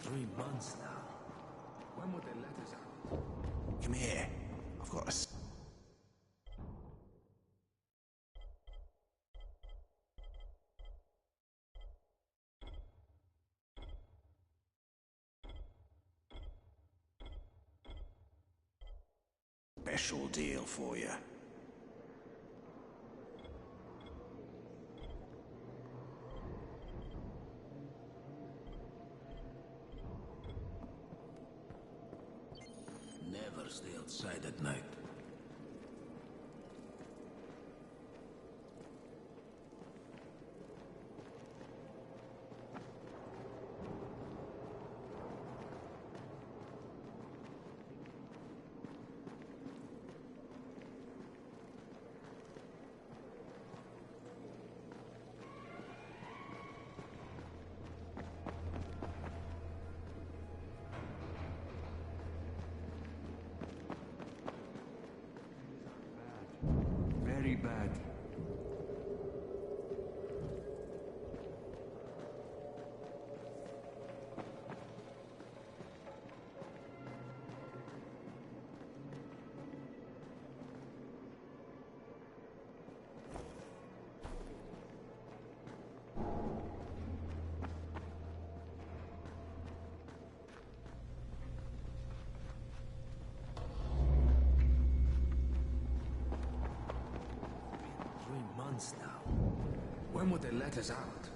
3 months now. When would they let us out? Come here. I've got a special deal for you. Never stay outside at night. Very bad. Now. When would they let us out?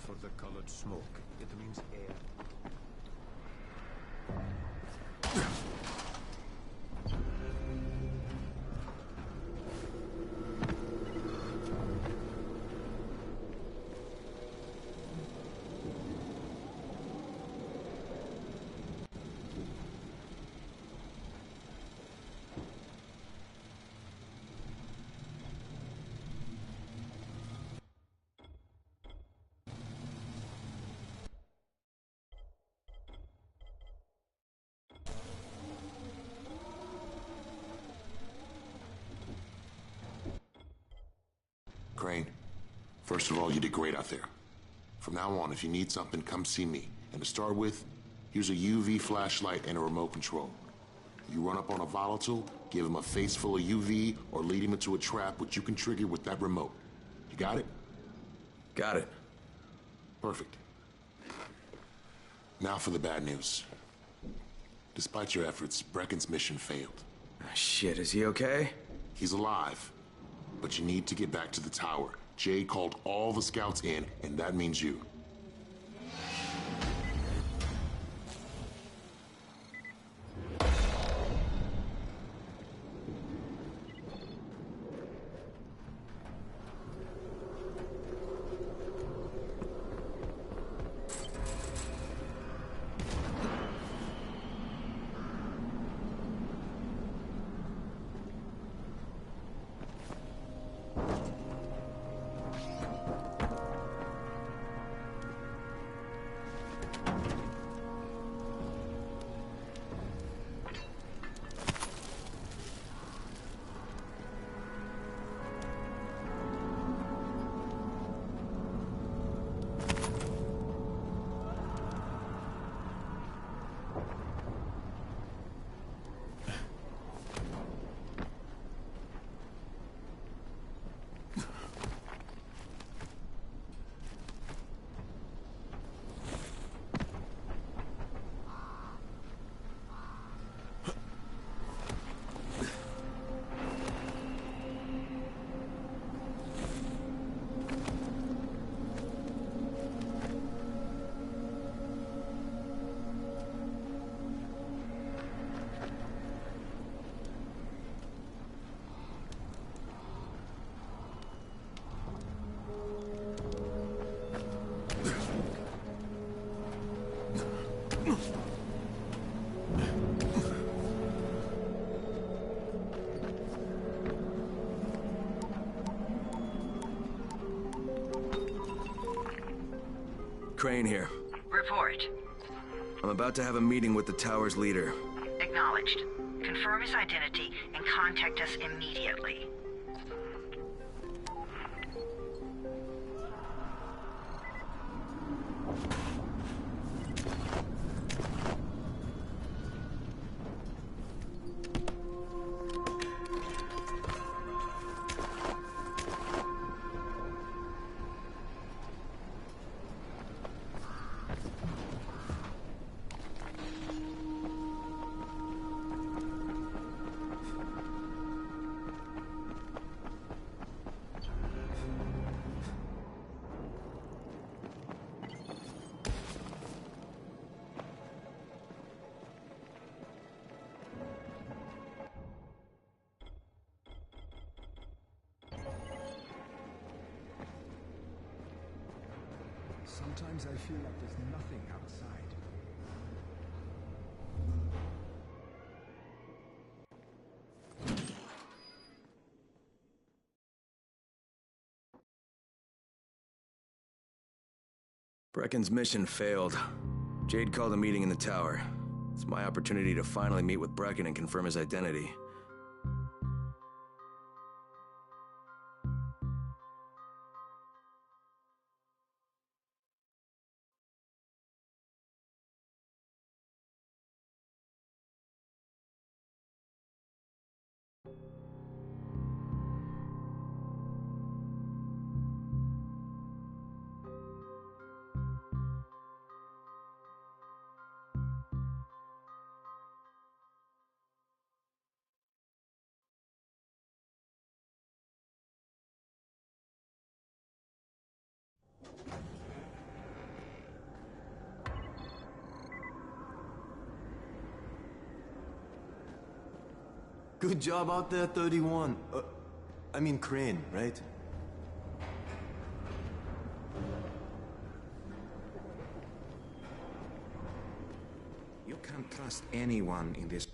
For the colored smoke. It means air. Crane, first of all, you did great out there. From now on, if you need something, come see me. And to start with, here's a UV flashlight and a remote control. You run up on a volatile, give him a face full of UV, or lead him into a trap which you can trigger with that remote. You got it? Got it. Perfect. Now for the bad news. Despite your efforts, Brecken's mission failed. Shit, is he okay? He's alive. But you need to get back to the tower. Jade called all the scouts in, and that means you. Crane here. Report. I'm about to have a meeting with the tower's leader. Acknowledged. Confirm his identity and contact us immediately. Sometimes I feel like there's nothing outside. Brecken's mission failed. Jade called a meeting in the tower. It's my opportunity to finally meet with Brecken and confirm his identity. Good job out there, 31. I mean Crane, right? You can't trust anyone in this.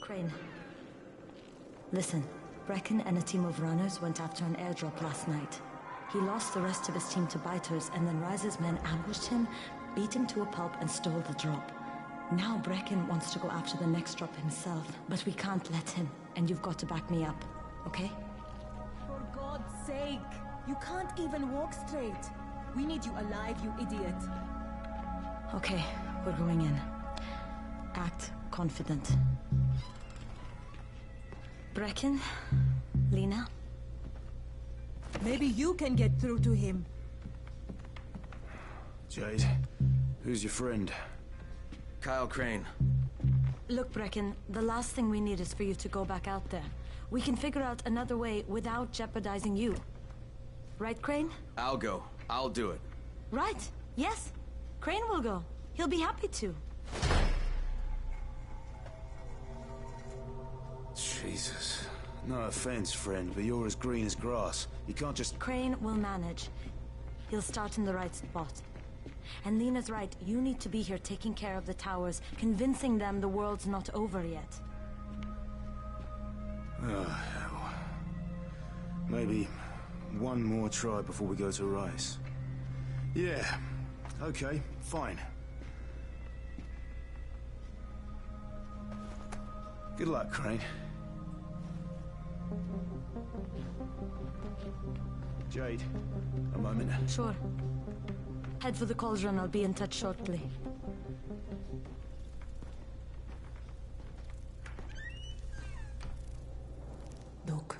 Crane. Listen, Brecken and a team of runners went after an airdrop last night. He lost the rest of his team to biters, and then Rise's men ambushed him, beat him to a pulp, and stole the drop. Now Brecken wants to go after the next drop himself, but we can't let him, and you've got to back me up, okay? For God's sake! You can't even walk straight. We need you alive, you idiot. Okay, we're going in. Act confident. Brecken? Lena? Maybe you can get through to him. Jade, who's your friend? Kyle Crane. Look, Brecken, the last thing we need is for you to go back out there. We can figure out another way without jeopardizing you. Right, Crane? I'll go. I'll do it. Right. Yes. Crane will go. He'll be happy to. Jesus. No offense, friend, but you're as green as grass. You can't just... Crane will manage. He'll start in the right spot. And Lena's right, you need to be here taking care of the towers, convincing them the world's not over yet. Oh, hell. Maybe one more try before we go to Rice. Yeah, okay, fine. Good luck, Crane. Jade, a moment. Sure. Head for the cauldron, I'll be in touch shortly. Look,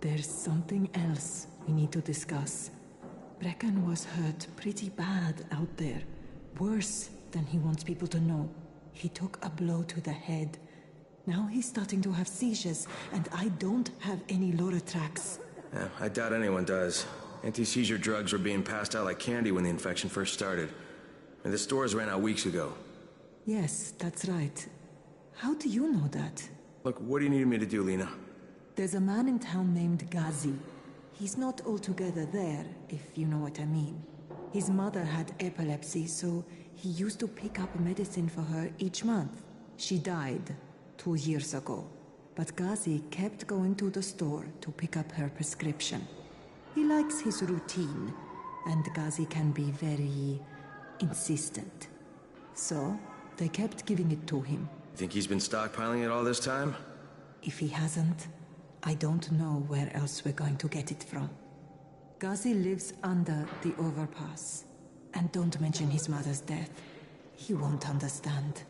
there's something else we need to discuss. Brecken was hurt pretty bad out there. Worse than he wants people to know. He took a blow to the head. Now he's starting to have seizures, and I don't have any Loratrax. Yeah, I doubt anyone does. Anti-seizure drugs were being passed out like candy when the infection first started. And the stores ran out weeks ago. Yes, that's right. How do you know that? Look, what do you need me to do, Lena? There's a man in town named Ghazi. He's not altogether there, if you know what I mean. His mother had epilepsy, so he used to pick up medicine for her each month. She died 2 years ago, but Ghazi kept going to the store to pick up her prescription. He likes his routine, and Ghazi can be very insistent. So, they kept giving it to him. Think he's been stockpiling it all this time? If he hasn't, I don't know where else we're going to get it from. Ghazi lives under the overpass. And don't mention his mother's death. He won't understand.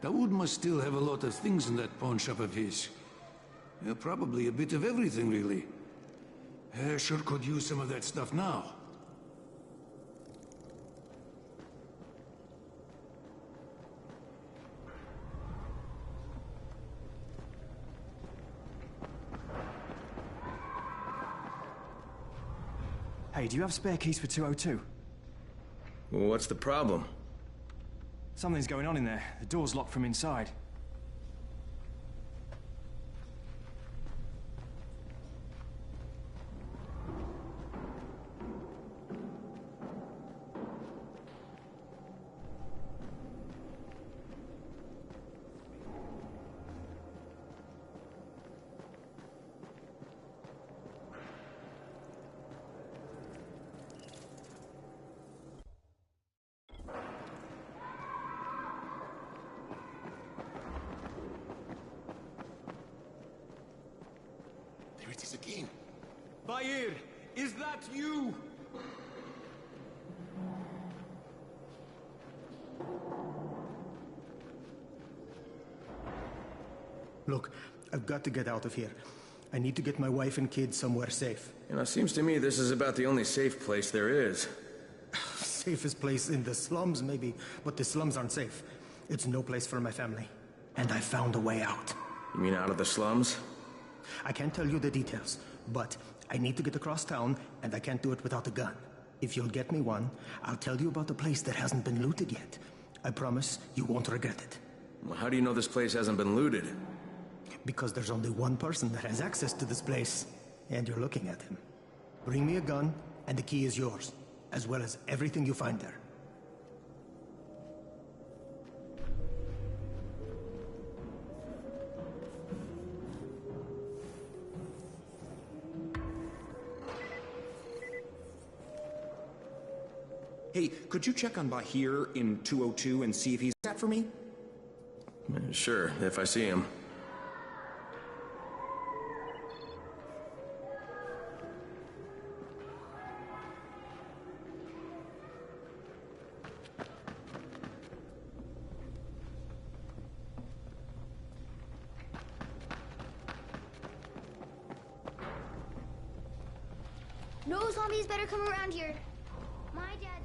Dawood must still have a lot of things in that pawn shop of his. Yeah, probably a bit of everything, really. Sure could use some of that stuff now. Hey, do you have spare keys for 202? Well, what's the problem? Something's going on in there. The door's locked from inside. There it is again. Bair, is that you? Look, I've got to get out of here. I need to get my wife and kids somewhere safe. You know, it seems to me this is about the only safe place there is. Safest place in the slums, maybe, but the slums aren't safe. It's no place for my family. And I found a way out. You mean out of the slums? I can't tell you the details, but I need to get across town, and I can't do it without a gun. If you'll get me one, I'll tell you about a place that hasn't been looted yet. I promise you won't regret it. Well, how do you know this place hasn't been looted? Because there's only one person that has access to this place, and you're looking at him. Bring me a gun, and the key is yours, as well as everything you find there. Hey, could you check on Bahir in 202 and see if he's that for me? Sure, if I see him. No zombies better come around here. My dad.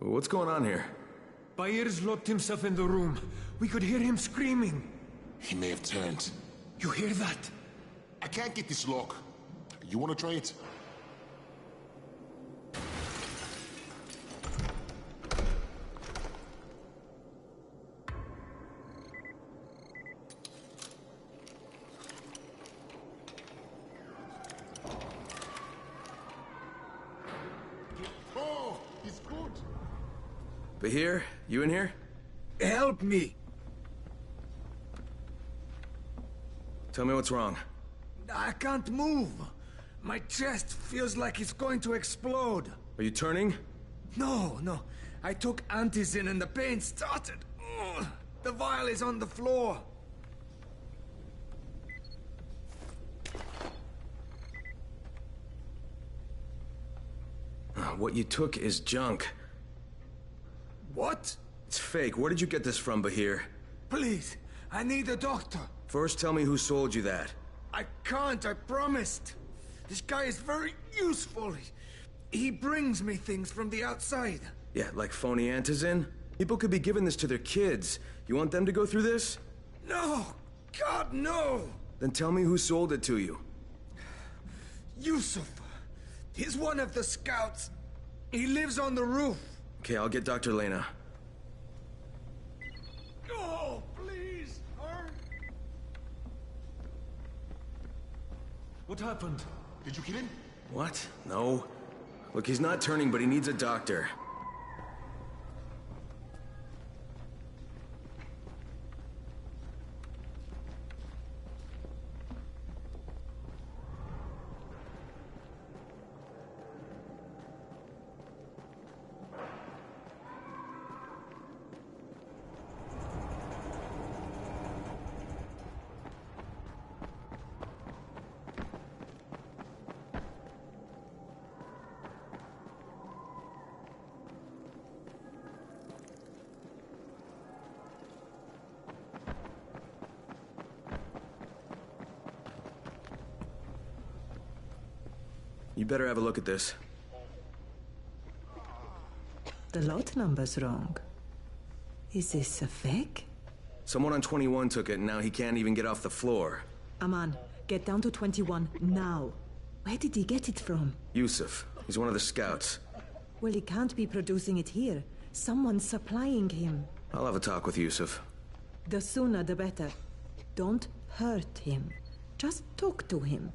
What's going on here? Bayer's locked himself in the room. We could hear him screaming. He may have turned. You hear that? I can't get this lock. You want to try it? Oh, he's good. Bahir, you in here? Help me! Tell me what's wrong. I can't move. My chest feels like it's going to explode. Are you turning? No. I took Antizin and the pain started. Ugh. The vial is on the floor. What you took is junk. What? It's fake. Where did you get this from, Bahir? Please, I need a doctor. First, tell me who sold you that. I can't, I promised. This guy is very useful. He brings me things from the outside. Yeah, like phony Antizin? People could be giving this to their kids. You want them to go through this? No! God, no! Then tell me who sold it to you. Yusuf. He's one of the scouts. He lives on the roof. Okay, I'll get Dr. Lena. Oh, please, hurry. What happened? Did you kill him? What? No. Look, he's not turning, but he needs a doctor. You better have a look at this. The lot number's wrong. Is this a fake? Someone on 21 took it, and now he can't even get off the floor. Aman, get down to 21 now. Where did he get it from? Yusuf. He's one of the scouts. Well, he can't be producing it here. Someone's supplying him. I'll have a talk with Yusuf. The sooner the better. Don't hurt him. Just talk to him.